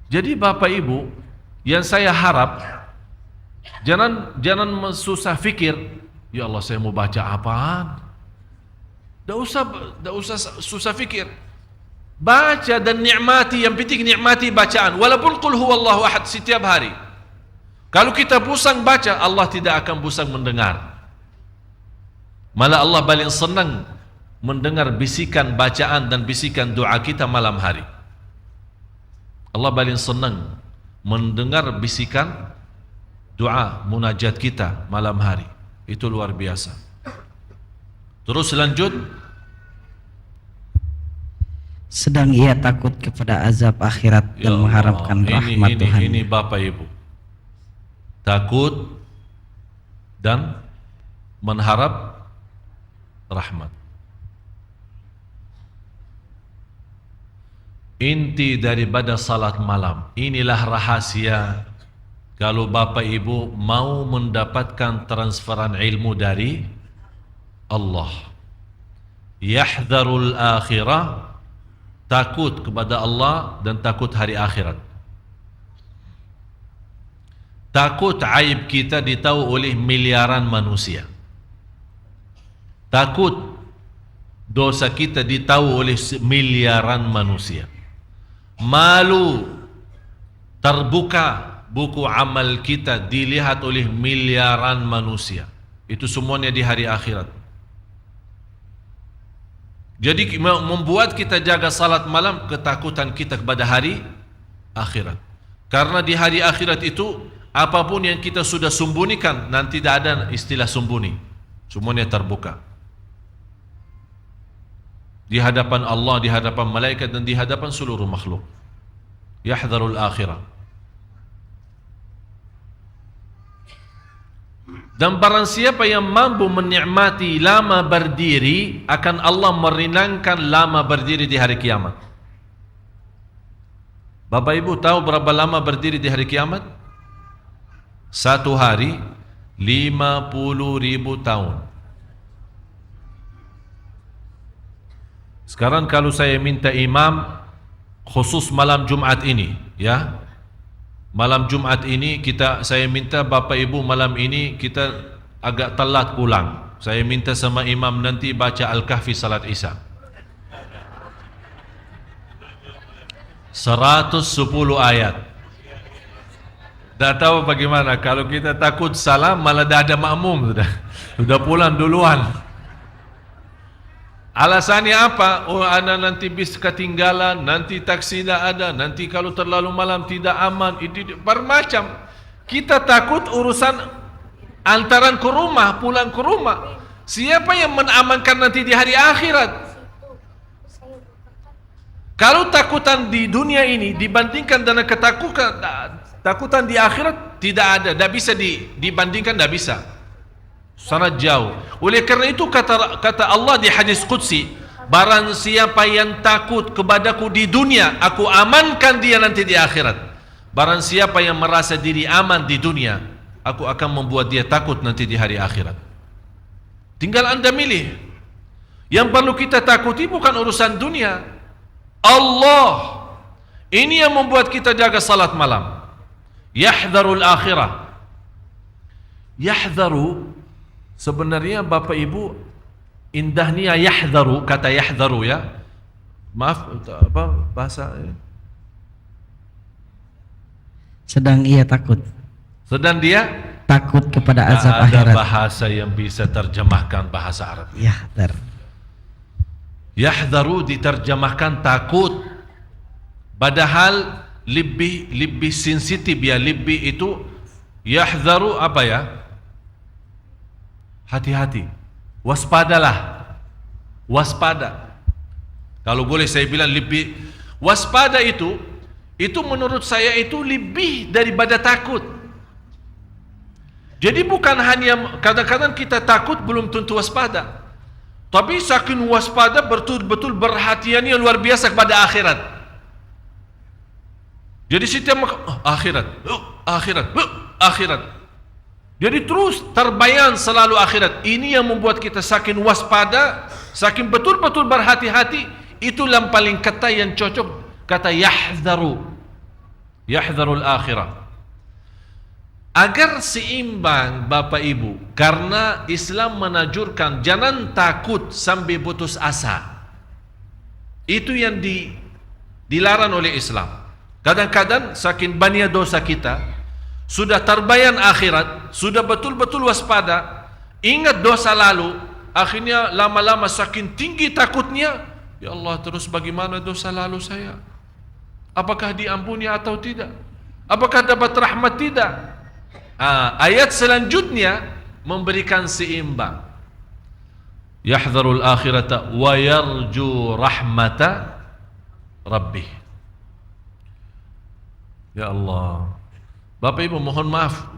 Jadi Bapak Ibu, yang saya harap, jangan susah fikir, ya Allah saya mau baca apaan. Tidak usah susah fikir. Baca dan nikmati, yang penting nikmati bacaan. Walaupun qul huwallahu ahad setiap hari. Kalau kita pusing baca, Allah tidak akan pusing mendengar. Malah Allah paling senang mendengar bisikan bacaan dan bisikan doa kita malam hari. Allah paling senang mendengar bisikan doa munajat kita malam hari. Itu luar biasa. Terus lanjut. Sedang ia takut kepada azab akhirat dan Ya mengharapkan Allah, rahmat Tuhan. Ini Bapak Ibu, takut dan mengharap rahmat. Inti daripada salat malam, inilah rahasia kalau Bapak Ibu mau mendapatkan transferan ilmu dari Allah. Yahdharul akhirah, takut kepada Allah dan takut hari akhirat. Takut aib kita ditahu oleh miliaran manusia. Takut dosa kita ditahu oleh miliaran manusia. Malu terbuka buku amal kita dilihat oleh miliaran manusia. Itu semuanya di hari akhirat. Jadi membuat kita jaga salat malam, ketakutan kita kepada hari akhirat. Karena di hari akhirat itu apapun yang kita sudah sembunyikan, nanti tidak ada istilah sembunyi. Semuanya terbuka. Di hadapan Allah, di hadapan malaikat dan di hadapan seluruh makhluk. Yahdharul akhirah. Dan barang siapa yang mampu menikmati lama berdiri, akan Allah meringankan lama berdiri di hari kiamat. Bapak Ibu tahu berapa lama berdiri di hari kiamat? 1 hari 50.000 tahun. Sekarang kalau saya minta imam khusus malam Jumat ini, ya, malam Jumat ini saya minta Bapak Ibu malam ini kita agak telat pulang. Saya minta sama imam nanti baca Al-Kahfi salat Isya. 110 ayat. Dah tahu bagaimana kalau kita takut salah malah dah ada makmum sudah pulang duluan. Alasannya apa? Oh, anak nanti bis ketinggalan, nanti taksi tidak ada, nanti kalau terlalu malam tidak aman. Itu bermacam. Kita takut urusan antaran ke rumah, pulang ke rumah. Siapa yang menamankan nanti di hari akhirat? Kalau takutan di dunia ini dibandingkan dengan takutan di akhirat, tidak ada, tidak bisa dibandingkan, tidak bisa. Sangat jauh. Oleh kerana itu kata Allah di hadis qudsi, barang siapa yang takut kepadaku di dunia, aku amankan dia nanti di akhirat. Barang siapa yang merasa diri aman di dunia, aku akan membuat dia takut nanti di hari akhirat. Tinggal anda milih. Yang perlu kita takuti bukan urusan dunia. Allah. Ini yang membuat kita jaga salat malam. Yahdharul akhirah. Yahdharu, sebenarnya Bapak Ibu, indahnya yahdharu, kata yahdharu ya. Maaf, apa bahasa? Sedang ia takut. Sedang dia Takut kepada azab ada akhirat. bahasa yang bisa terjemahkan bahasa Arab. Yahdhar. Yahdharu diterjemahkan takut. Padahal lebih sensitif ya, lebih itu yahdharu apa ya? Hati-hati. Waspadalah. Waspada. Kalau boleh saya bilang lebih waspada itu menurut saya itu lebih daripada takut. Jadi bukan hanya kadang-kadang kita takut belum tentu waspada. Tapi saking waspada betul-betul perhatiannya luar biasa kepada akhirat. Jadi setiap akhirat. Jadi terus terbayang selalu akhirat. Ini yang membuat kita saking waspada, saking betul-betul berhati-hati. Itulah yang paling kata yang cocok, kata yahdharu. Yahdharul akhirah. Agar seimbang Bapak Ibu, karena Islam menanjurkan jangan takut sampai putus asa. Itu yang dilarang oleh Islam. Kadang-kadang saking banyak dosa kita, sudah terbayang akhirat, sudah betul-betul waspada, ingat dosa lalu, akhirnya lama-lama saking tinggi takutnya, ya Allah, terus bagaimana dosa lalu saya? Apakah diampuni atau tidak? Apakah dapat rahmat tidak? Ayat selanjutnya memberikan seimbang. Yahdharul akhirata wa yarju rahmata rabbih. Ya Allah, Bapak Ibu mohon maaf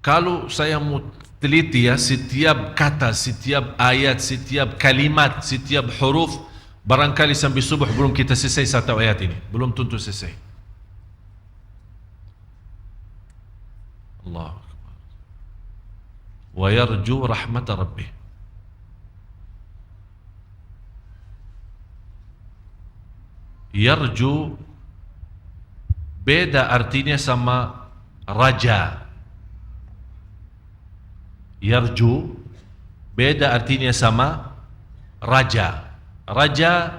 kalau saya mau teliti ya setiap kata, setiap ayat, setiap kalimat, setiap huruf. Barangkali sampai subuh belum kita selesai satu ayat ini, belum tentu selesai. Allah wa yarju rahmat rabbih. Yarju beda artinya sama raja. Yarju beda artinya sama raja. Raja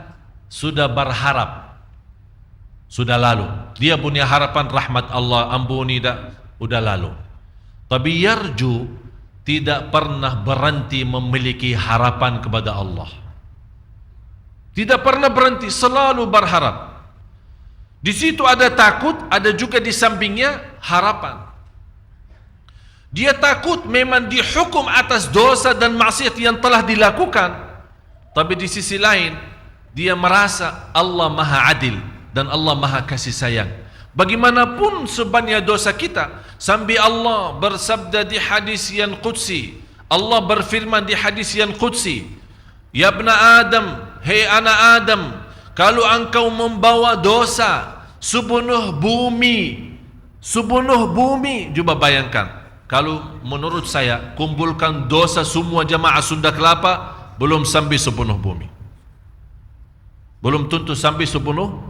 sudah berharap, sudah lalu. Dia punya harapan rahmat Allah, ampuni dah, udah lalu. Tapi yarju tidak pernah berhenti memiliki harapan kepada Allah. Tidak pernah berhenti, selalu berharap. Di situ ada takut, ada juga di sampingnya harapan. Dia takut memang dihukum atas dosa dan maksiat yang telah dilakukan. Tapi di sisi lain, dia merasa Allah Maha Adil dan Allah Maha Kasih Sayang. Bagaimanapun sebanyak dosa kita, sampai Allah bersabda di hadis yang qudsi, Allah berfirman di hadis yang qudsi, ya ibna Adam, hei anak Adam, kalau engkau membawa dosa sepenuh bumi, coba bayangkan, kalau menurut saya kumpulkan dosa semua jamaah Sunda Kelapa, belum sampai sepenuh bumi, belum tentu sampai sepenuh.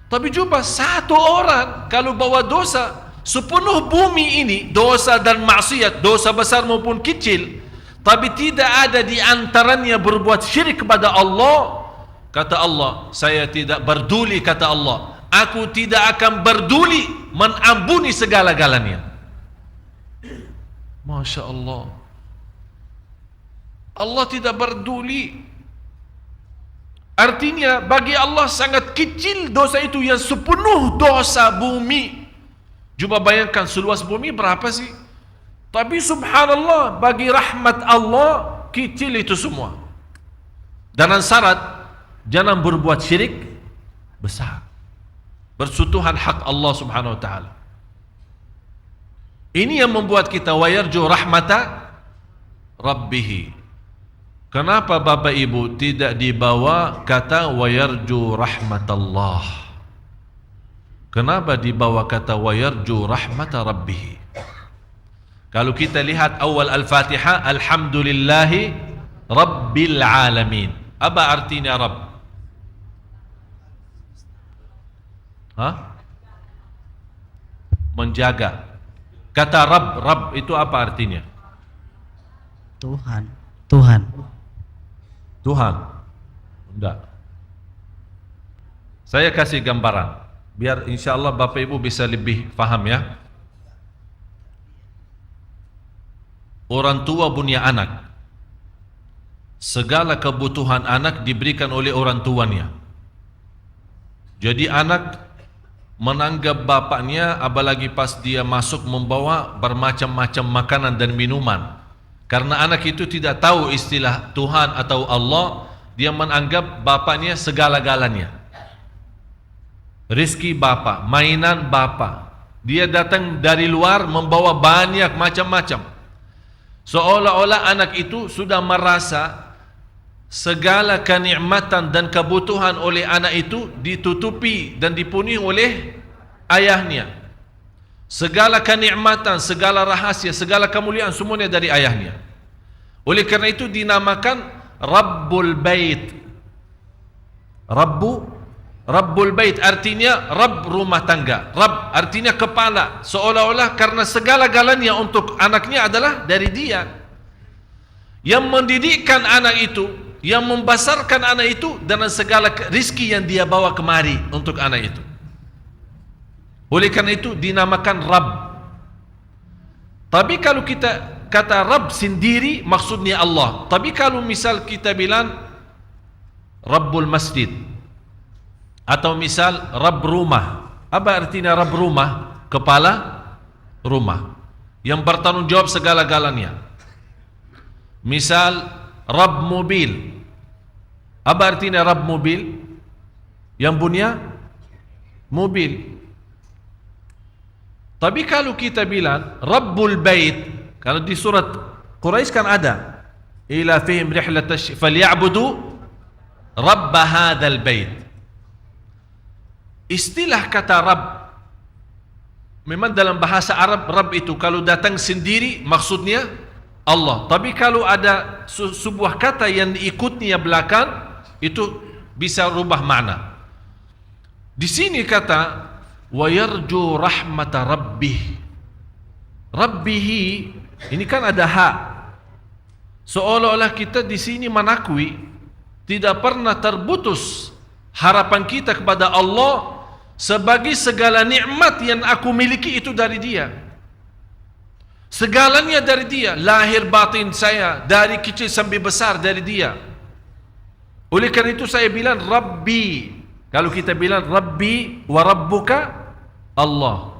Tapi coba satu orang kalau bawa dosa sepenuh bumi ini, dosa dan maksiat, dosa besar maupun kecil, tapi tidak ada di antaranya berbuat syirik kepada Allah, kata Allah, saya tidak berduli, kata Allah, aku tidak akan berduli mengampuni segala-galanya. Masya Allah, Allah tidak berduli. Artinya bagi Allah sangat kecil dosa itu yang sepenuh dosa bumi. Coba bayangkan seluas bumi berapa sih? Tapi subhanallah, bagi rahmat Allah kecil itu semua. Dan syarat jangan berbuat syirik besar, bersentuhan hak Allah subhanahu wa ta'ala. Ini yang membuat kita wa yarju rahmata rabbih. Kenapa Bapak Ibu tidak dibawa kata wa yarju rahmatallah? Kenapa dibawa kata wa yarju rahmata rabbih? Kalau kita lihat awal Al-Fatihah, alhamdulillahi rabbil alamin. Apa artinya Rabb? Menjaga. Kata Rabb itu apa artinya? Tuhan. Enggak. Saya kasih gambaran biar insyaallah Bapak Ibu bisa lebih faham ya. Orang tua punya anak. Segala kebutuhan anak diberikan oleh orang tuanya. Jadi anak menanggap bapaknya, apalagi pas dia masuk membawa bermacam-macam makanan dan minuman. Karena anak itu tidak tahu istilah Tuhan atau Allah, dia menganggap bapaknya segala-galanya. Rizki bapak, mainan bapak. Dia datang dari luar membawa banyak macam-macam. Seolah-olah anak itu sudah merasa segala kenikmatan dan kebutuhan oleh anak itu ditutupi dan dipenuhi oleh ayahnya. Segala kenikmatan, segala rahasia, segala kemuliaan semuanya dari ayahnya. Oleh karena itu dinamakan Rabbul Bait. Rabbul Bait artinya Rabb rumah tangga. Rabb artinya kepala. Seolah-olah karena segala-galanya untuk anaknya adalah dari dia. Yang mendidikkan anak itu, yang membesarkan anak itu dengan segala rizki yang dia bawa kemari untuk anak itu. Oleh karena itu dinamakan Rabb. Tapi kalau kita kata Rabb sendiri maksudnya Allah. Tapi kalau misal kita bilang Rabbul Masjid atau misal Rabb rumah, apa artinya Rabb rumah? Kepala rumah yang bertanggung jawab segala-galanya. Misal Rabb mobil, apa artinya Rabb mobil? Yang punya mobil. Tapi kalau kita bilang Rabbul Bait, kalau di surat Quraisy kan ada ila fihim rihlatash falyabudu rabb hadzal bait. Istilah kata Rabb memang dalam bahasa Arab Rabb itu kalau datang sendiri maksudnya Allah. Tapi kalau ada sebuah kata yang diikutnya belakang itu bisa rubah makna. Di sini kata wa yarju rahmata rabbih. Rabbihi ini kan ada hak. Seolah-olah kita di sini menakui tidak pernah terputus harapan kita kepada Allah sebagai segala nikmat yang aku miliki itu dari Dia. Segalanya dari Dia, lahir batin saya dari kecil sampai besar dari Dia. Oleh karena itu saya bilang Rabbi. Kalau kita bilang Rabbi wa Rabbuka Allah.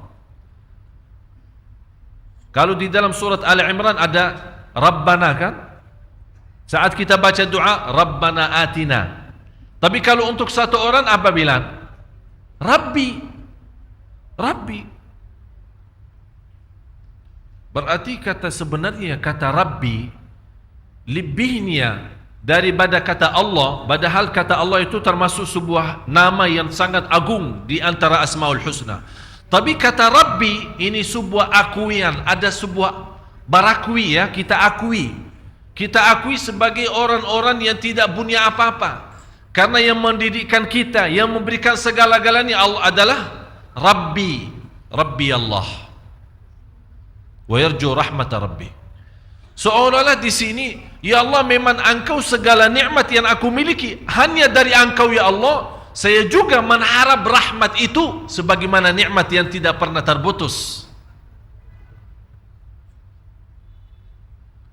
Kalau di dalam surat Al Imran ada Rabbana kan? Saat kita baca doa Rabbana atina. Tapi kalau untuk satu orang apa bilang? Rabbi. Berarti kata sebenarnya kata Rabbi lebihnya daripada kata Allah, padahal kata Allah itu termasuk sebuah nama yang sangat agung di antara Asmaul Husna. Tapi kata Rabbi ini sebuah akuian, ada sebuah barakui ya, kita akui sebagai orang-orang yang tidak punya apa-apa. Karena yang mendidikkan kita, yang memberikan segala-galanya Allah adalah Rabbi Allah. Wa yarju rahmat Rabbi. Seolah-olah di sini, ya Allah memang Engkau segala nikmat yang aku miliki hanya dari Engkau ya Allah. Saya juga mengharap rahmat itu sebagaimana nikmat yang tidak pernah terputus.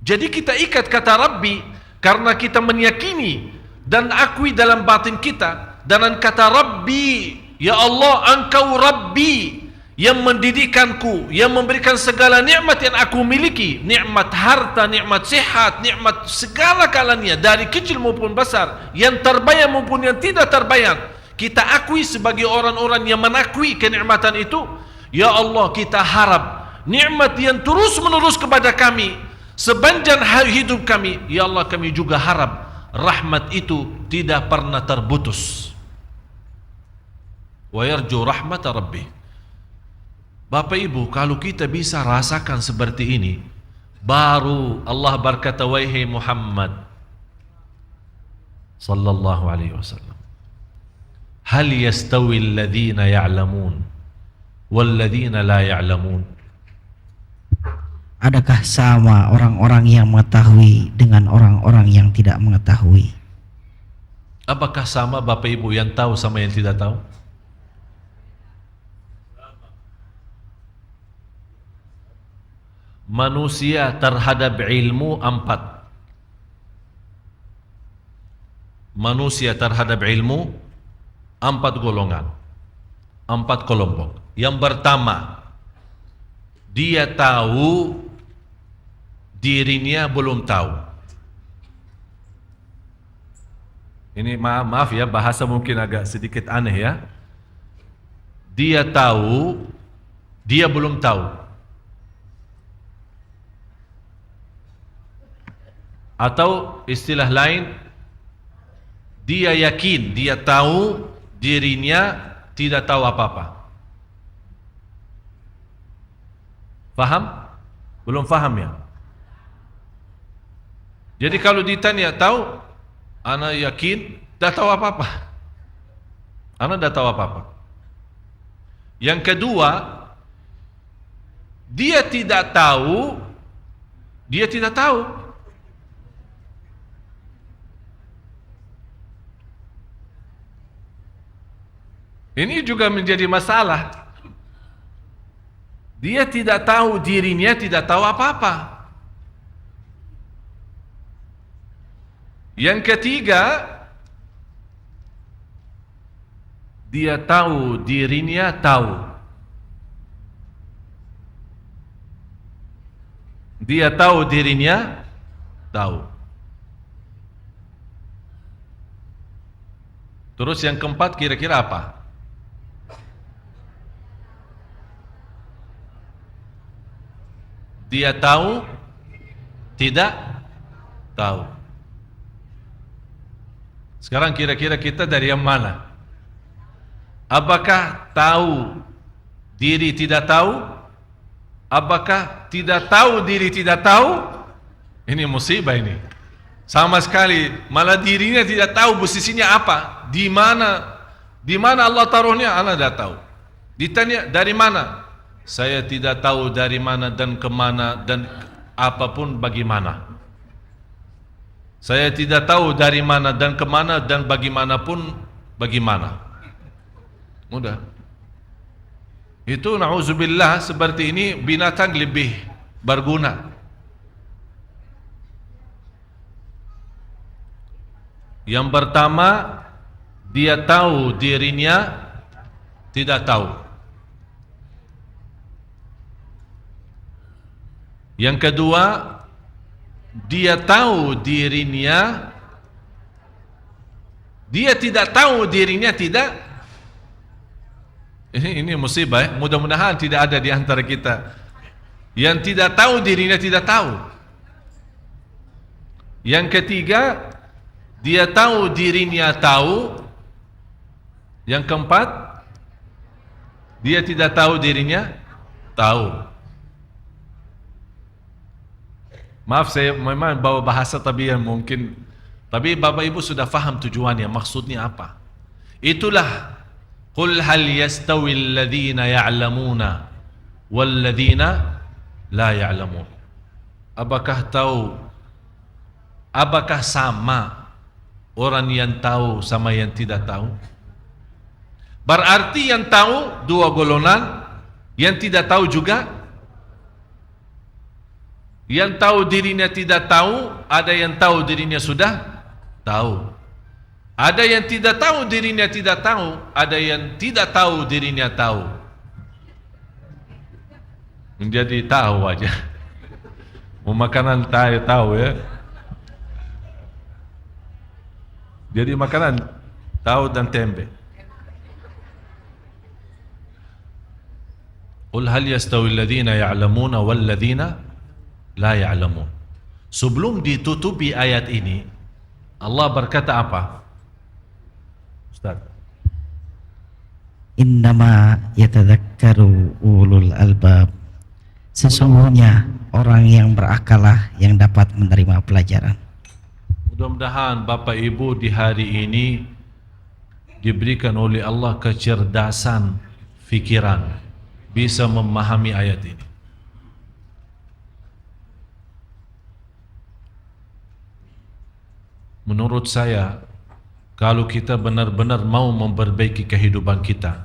Jadi kita ikat kata Rabbi karena kita meyakini dan akui dalam batin kita dengan kata Rabbi, ya Allah Engkau Rabbi yang mendidikkanku, yang memberikan segala nikmat yang aku miliki, nikmat harta, nikmat sehat, nikmat segala kalanya dari kecil maupun besar, yang terbayang maupun yang tidak terbayang. Kita akui sebagai orang-orang yang menakui kenikmatan itu. Ya Allah kita harap nikmat yang terus menerus kepada kami sepanjang hidup kami, ya Allah kami juga harap rahmat itu tidak pernah terputus. Wa yarju rahmat Rabbi. Bapak Ibu, kalau kita bisa rasakan seperti ini, baru Allah berkata, wahai Muhammad sallallahu alaihi wasallam, hal yastawi alladhina ya'lamun walladhina la ya'lamun. Adakah sama orang-orang yang mengetahui dengan orang-orang yang tidak mengetahui? Apakah sama Bapak Ibu yang tahu sama yang tidak tahu? Manusia terhadap ilmu 4. Manusia terhadap ilmu 4 golongan, 4 kelompok. Yang pertama, dia tahu dirinya belum tahu. Ini maaf ya, bahasa mungkin agak sedikit aneh ya. Dia tahu, dia belum tahu. Atau istilah lain, dia yakin, dia tahu dirinya tidak tahu apa-apa. Faham? Belum faham ya? Jadi kalau ditanya tahu, ana yakin, dah tahu apa-apa. Ana dah tahu apa-apa. Yang kedua, dia tidak tahu, dia tidak tahu. Ini juga menjadi masalah. Dia tidak tahu dirinya, tidak tahu apa-apa. Yang ketiga, dia tahu dirinya tahu. Dia tahu dirinya tahu. Terus yang keempat kira-kira apa? Dia tahu, tidak tahu. Sekarang kira-kira kita dari yang mana? Apakah tahu diri tidak tahu? Apakah tidak tahu diri tidak tahu? Ini musibah ini. Sama sekali, malah dirinya tidak tahu posisinya apa, di mana Allah taruhnya, ana tidak tahu. Ditanya dari mana? Saya tidak tahu dari mana dan kemana dan apapun bagaimana. Saya tidak tahu dari mana dan kemana dan bagaimanapun bagaimana. Mudah. Itu na'udzubillah, seperti ini binatang lebih berguna. Yang pertama, dia tahu dirinya tidak tahu. Yang kedua, dia tahu dirinya, dia tidak tahu dirinya tidak. Ini musibah ya? Mudah-mudahan tidak ada di antara kita yang tidak tahu dirinya tidak tahu. Yang ketiga, dia tahu dirinya tahu. Yang keempat, dia tidak tahu dirinya tahu. Maaf saya memang bawa bahasa tabian mungkin, tapi Bapak Ibu sudah faham tujuannya, maksudnya apa. Itulah qul hal yastawi alladhina ya'lamuna walladhina la ya'lamun. Apakah tahu, apakah sama orang yang tahu sama yang tidak tahu? Berarti yang tahu 2 golongan, yang tidak tahu juga. Yang tahu dirinya tidak tahu, ada yang tahu dirinya sudah tahu. Ada yang tidak tahu dirinya tidak tahu, ada yang tidak tahu dirinya tahu. Menjadi tahu aja. Mau makanan tahu ya. Jadi makanan tahu dan tempe. Qul hal yastawi alladhina ya'lamuna wal ladhina la ya'lamun. Sebelum ditutupi ayat ini, Allah berkata apa? Ustaz. Innama yatadzakkaru ulul albab. Sesungguhnya orang yang berakalah yang dapat menerima pelajaran. Mudah-mudahan Bapak Ibu di hari ini diberikan oleh Allah kecerdasan fikiran, bisa memahami ayat ini. Menurut saya, kalau kita benar-benar mau memperbaiki kehidupan kita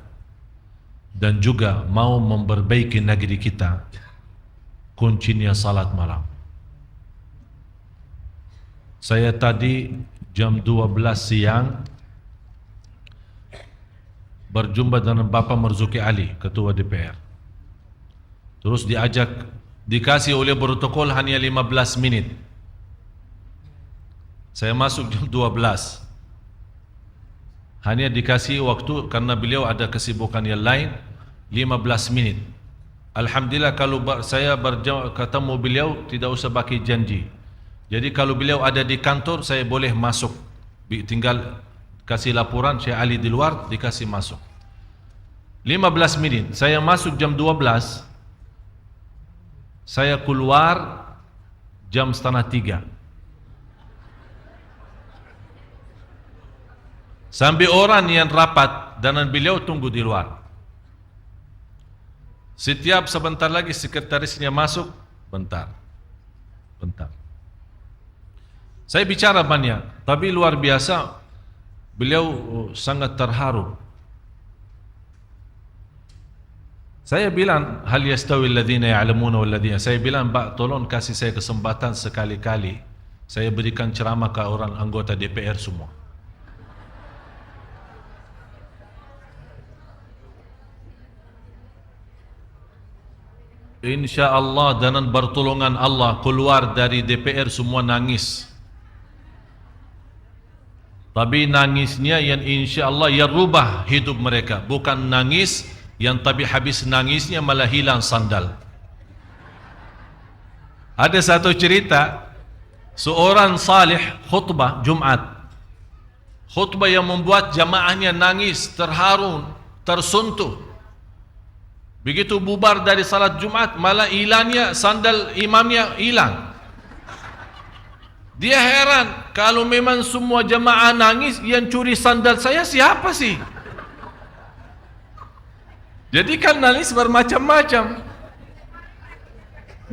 dan juga mau memperbaiki negeri kita, kuncinya salat malam. Saya tadi jam 12 siang berjumpa dengan Bapak Marzuki Ali, Ketua DPR. Terus dikasih oleh protokol hanya 15 menit. Saya masuk jam 12. Hanya dikasih waktu karena beliau ada kesibukan yang lain 15 menit. Alhamdulillah kalau saya ketemu beliau tidak usah pakai janji. Jadi kalau beliau ada di kantor saya boleh masuk. Tinggal kasih laporan Syekh Ali di luar dikasih masuk. 15 menit. Saya masuk jam 12. Saya keluar jam setengah 3. Sampai orang yang rapat dengan beliau tunggu di luar. Setiap sebentar lagi sekretarisnya masuk, bentar. Saya bicara banyak, tapi luar biasa beliau sangat terharu. Saya bilang, hal yastawi alladhina ya'lamuna wal ladhina. Saya bilang, Pak, tolong kasih saya kesempatan sekali-kali. Saya berikan ceramah ke orang anggota DPR semua. InsyaAllah dengan pertolongan Allah keluar dari DPR semua nangis. Tapi nangisnya yang insyaAllah yang rubah hidup mereka. Bukan nangis yang tapi habis nangisnya malah hilang sandal. Ada satu cerita, seorang salih khutbah Jumat. Khutbah yang membuat jamaahnya nangis, terharu, tersentuh. Begitu bubar dari salat Jumat, malah hilangnya sandal imamnya hilang. Dia heran, kalau memang semua jamaah nangis, yang curi sandal saya siapa sih? Jadi kan nangis bermacam-macam.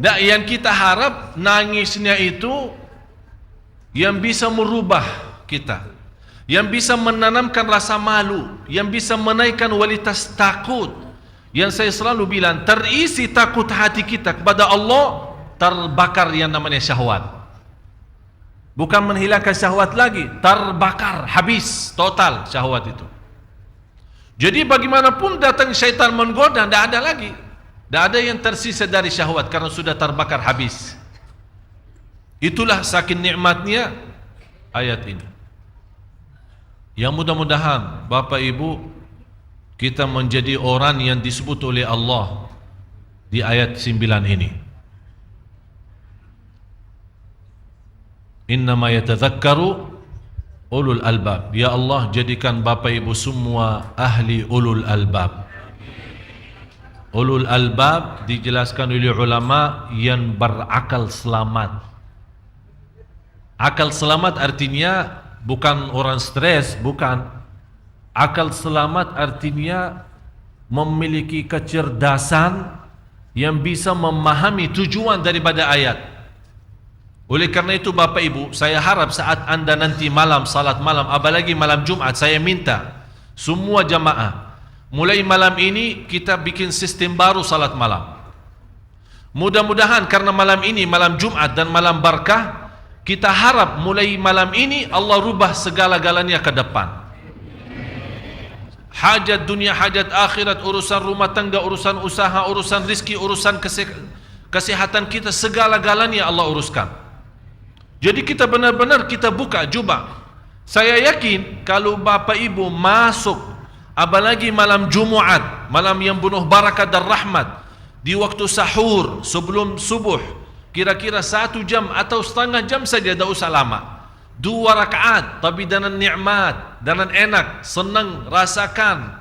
Yang kita harap nangisnya itu yang bisa merubah kita, yang bisa menanamkan rasa malu, yang bisa menaikkan kualitas takut. Yang saya selalu bilang, terisi takut hati kita kepada Allah, terbakar yang namanya syahwat. Bukan menghilangkan syahwat lagi, terbakar, habis total syahwat itu. Jadi bagaimanapun datang syaitan menggoda, tidak ada lagi. Tidak ada yang tersisa dari syahwat karena sudah terbakar habis. Itulah saking nikmatnya ayat ini. Yang mudah-mudahan Bapak Ibu kita menjadi orang yang disebut oleh Allah di ayat 9 ini. Innama yatadzakkaru ulul albab. Ya Allah, jadikan Bapak Ibu semua ahli ulul albab. Ulul albab dijelaskan oleh ulama yang berakal selamat. Akal selamat artinya bukan orang stres, bukan. Akal selamat artinya memiliki kecerdasan yang bisa memahami tujuan daripada ayat. Oleh karena itu Bapak Ibu, saya harap saat anda nanti malam salat malam, apalagi malam Jumat, saya minta semua jamaah mulai malam ini kita bikin sistem baru salat malam. Mudah-mudahan karena malam ini malam Jumat dan malam berkah, kita harap mulai malam ini Allah rubah segala-galanya ke depan. Hajat dunia, hajat akhirat, urusan rumah tangga, urusan usaha, urusan rizki, urusan kesehatan kita, segala-galanya Allah uruskan. Jadi kita benar-benar kita buka jubah. Saya yakin kalau Bapak Ibu masuk, apalagi malam Jumat, malam yang penuh barakat dan rahmat, di waktu sahur sebelum subuh, kira-kira 1 jam atau setengah jam saja, tidak usah lama. 2 rakaat tapi dengan nikmat, dengan enak, senang, rasakan.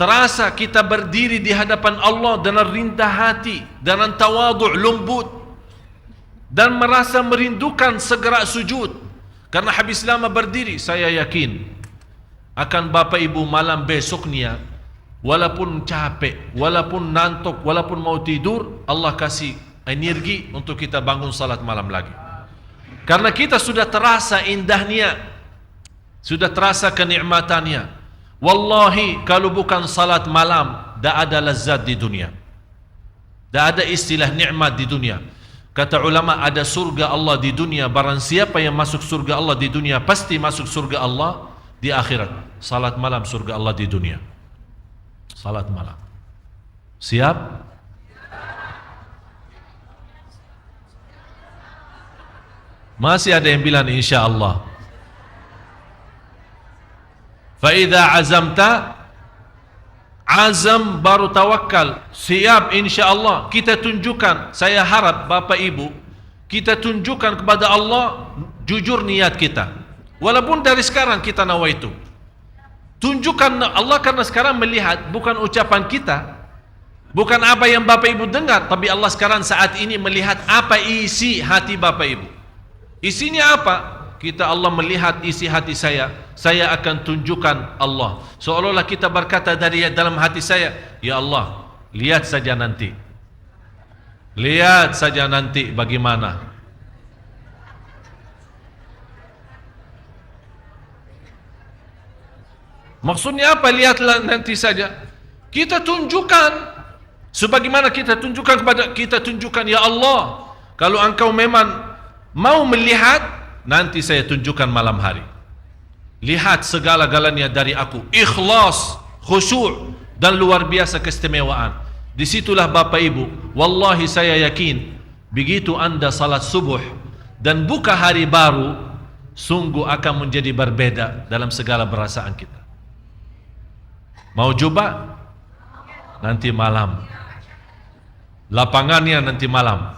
Terasa kita berdiri di hadapan Allah dengan rindah hati, dengan tawadhu, lembut, dan merasa merindukan segera sujud. Karena habis lama berdiri, saya yakin akan Bapak Ibu malam besoknya, walaupun capek, walaupun ngantuk, walaupun mau tidur, Allah kasih energi untuk kita bangun salat malam lagi. Karena kita sudah terasa indahnya, sudah terasa kenikmatannya. Wallahi kalau bukan salat malam, tak ada lazat di dunia, tak ada istilah nikmat di dunia. Kata ulama, ada surga Allah di dunia. Barang siapa yang masuk surga Allah di dunia, pasti masuk surga Allah di akhirat. Salat malam surga Allah di dunia. Salat malam. Siap? Masih ada yang bilang insya Allah. Fa-idza azamta, azam baru tawakal. Siap insya Allah. Kita tunjukkan, saya harap Bapak Ibu, kita tunjukkan kepada Allah jujur niat kita. Walaupun dari sekarang kita nawaitu. Tunjukkan Allah, karena sekarang melihat bukan ucapan kita, bukan apa yang Bapak Ibu dengar, tapi Allah sekarang saat ini melihat apa isi hati Bapak Ibu. Isinya apa? Kita, Allah melihat isi hati saya akan tunjukkan Allah. Seolah-olah kita berkata dari dalam hati saya, ya Allah, lihat saja nanti. Lihat saja nanti bagaimana. Maksudnya apa? Lihatlah nanti saja. Kita tunjukkan, sebagaimana kita tunjukkan, ya Allah, kalau engkau memang mau melihat, nanti saya tunjukkan malam hari. Lihat segala-galanya dari aku, ikhlas, khusyuk, dan luar biasa keistimewaan. Disitulah Bapak Ibu, wallahi saya yakin, begitu anda salat subuh dan buka hari baru, sungguh akan menjadi berbeda dalam segala perasaan kita. Mau coba? Nanti malam. Lapangannya nanti malam.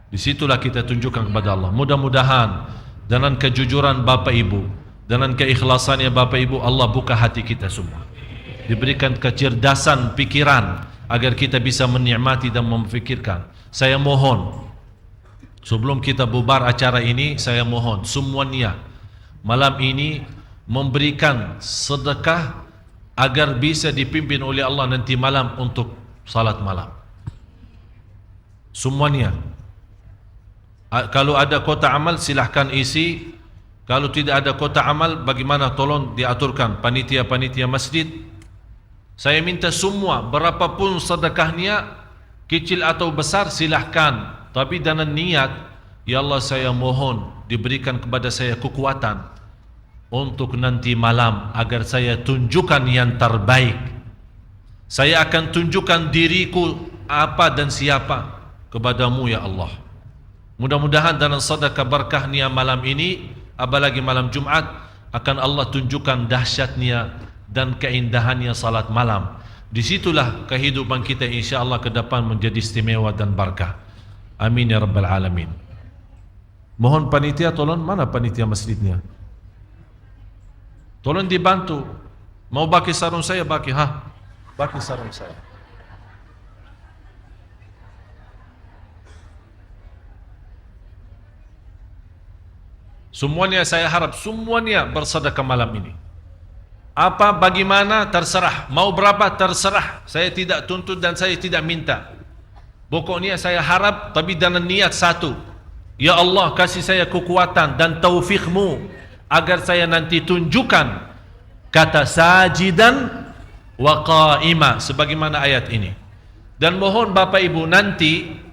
Disitulah kita tunjukkan kepada Allah. Mudah-mudahan dengan kejujuran Bapak Ibu, dengan keikhlasannya Bapak Ibu, Allah buka hati kita semua. Diberikan kecerdasan pikiran agar kita bisa menikmati dan memfikirkan. Saya mohon, sebelum kita bubar acara ini, saya mohon semuanya malam ini memberikan sedekah agar bisa dipimpin oleh Allah nanti malam untuk salat malam. Semuanya. Kalau ada kota amal silahkan isi. Kalau tidak ada kota amal, bagaimana tolong diaturkan panitia-panitia masjid. Saya minta semua, berapapun sedekahnya, kecil atau besar, silahkan. Tapi dengan niat, ya Allah saya mohon diberikan kepada saya kekuatan untuk nanti malam agar saya tunjukkan yang terbaik. Saya akan tunjukkan diriku apa dan siapa kepadamu ya Allah. Mudah-mudahan dalam sedekah berkahnya malam ini, apalagi malam Jumat, akan Allah tunjukkan dahsyatnya dan keindahannya salat malam. Disitulah kehidupan kita insyaAllah ke depan menjadi istimewa dan berkah. Amin ya Rabbal Alamin. Mohon panitia tolong, mana panitia masjidnya? Tolong dibantu. Mau bagi sarung saya, bagi. Bagi sarung saya. Semuanya saya harap semuanya bersedekah malam ini. Apa bagaimana terserah, mau berapa terserah. Saya tidak tuntut dan saya tidak minta. Pokoknya saya harap, tapi dengan niat satu. Ya Allah, kasih saya kekuatan dan taufikmu agar saya nanti tunjukkan kata sajidan wa qa'ima sebagaimana ayat ini. Dan mohon Bapak Ibu nanti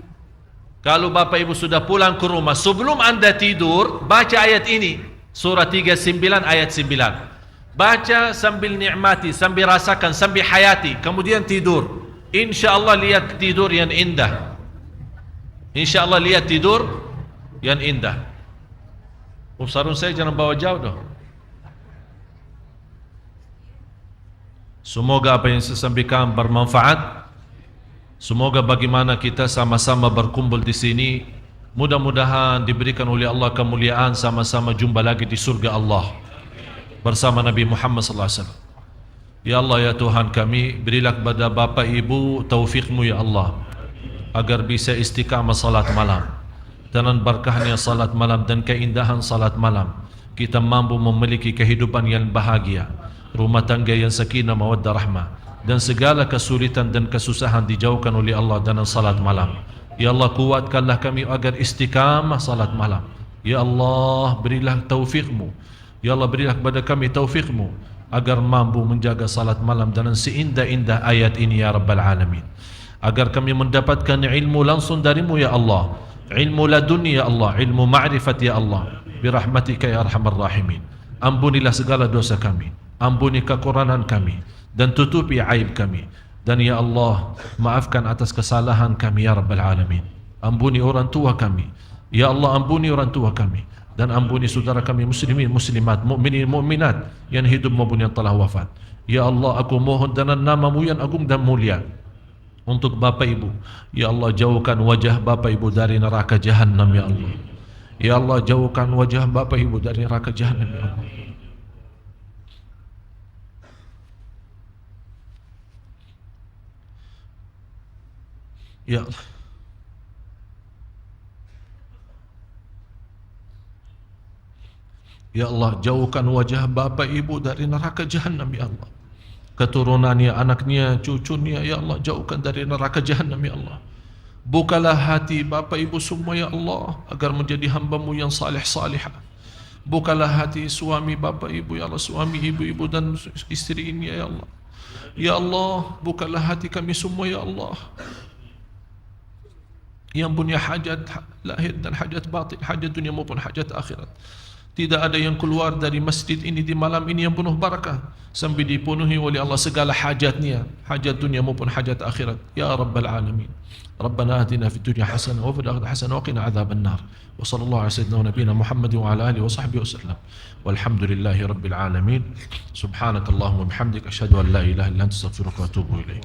kalau Bapak Ibu sudah pulang ke rumah, sebelum anda tidur, baca ayat ini. Surah 39 ayat 9. Baca sambil nikmati, sambil rasakan, sambil hayati. Kemudian tidur. InsyaAllah lihat tidur yang indah. InsyaAllah lihat tidur yang indah. Sarung saya jangan bawa jauh dong. Semoga apa yang saya sampaikan bermanfaat. Semoga bagaimana kita sama-sama berkumpul di sini, mudah-mudahan diberikan oleh Allah kemuliaan, sama-sama jumpa lagi di surga Allah bersama Nabi Muhammad sallallahu alaihi wasallam. Ya Allah ya Tuhan kami, berilah kepada Bapak Ibu taufikmu ya Allah agar bisa istiqamah salat malam. Dengan berkahnya salat malam dan keindahan salat malam, kita mampu memiliki kehidupan yang bahagia, rumah tangga yang sakinah mawaddah rahmah, dan segala kesulitan dan kesusahan dijauhkan oleh Allah dengan salat malam. Ya Allah, kuatkanlah kami agar istiqamah salat malam. Ya Allah, berilah taufikmu. Ya Allah, berilah kepada kami taufikmu agar mampu menjaga salat malam dengan seindah-indah ayat ini ya Rabbal Alamin. Agar kami mendapatkan ilmu langsung darimu ya Allah, ilmu laduni ya Allah, ilmu ma'rifat ya Allah, birahmatika ya arhamar rahimin. Ampunilah segala dosa kami, ampuni kekurangan kami, dan tutupi aib kami. Dan ya Allah, maafkan atas kesalahan kami ya Rabbal Alamin. Ampuni orang tua kami ya Allah, ampuni orang tua kami, dan ampuni saudara kami muslimin, muslimat, mukminin, mukminat yang hidup maupun yang telah wafat. Ya Allah, aku mohon dengan nama-Mu yang agung dan mulia untuk Bapak Ibu. Ya Allah, jauhkan wajah Bapak Ibu dari neraka Jahannam ya Allah. Ya Allah, jauhkan wajah Bapak Ibu dari neraka Jahannam ya Allah. Ya Allah, ya Allah, jauhkan wajah Bapak Ibu dari neraka Jahannam ya Allah. Keturunannya, anaknya, cucunya ya Allah, jauhkan dari neraka Jahannam ya Allah. Bukalah hati Bapak Ibu semua ya Allah agar menjadi hamba-Mu yang salih-salihah. Bukalah hati suami Bapak Ibu ya Allah, suami ibu-ibu dan istri ini ya Allah. Ya Allah, bukalah hati kami semua ya Allah, yang punya hajat lahir dan hajat batin, hajat dunia maupun hajat akhirat. Tidak ada yang keluar dari masjid ini di malam ini yang penuh barakah sampai dipenuhi oleh Allah segala hajatnya, hajat dunia maupun hajat akhirat ya Rabbal Alamin. Rabbana atina fid dunya hasanah wa fil akhirati hasanah wa qina adzaban nar. Wa sallallahu ala sayyidina wa nabiyina Muhammad wa ala alihi wa sahbihi wasallam. Walhamdulillahi rabbil alamin. Subhanakallahumma wa bihamdika asyhadu an la ilaha illa anta astaghfiruka wa atubu ilaik.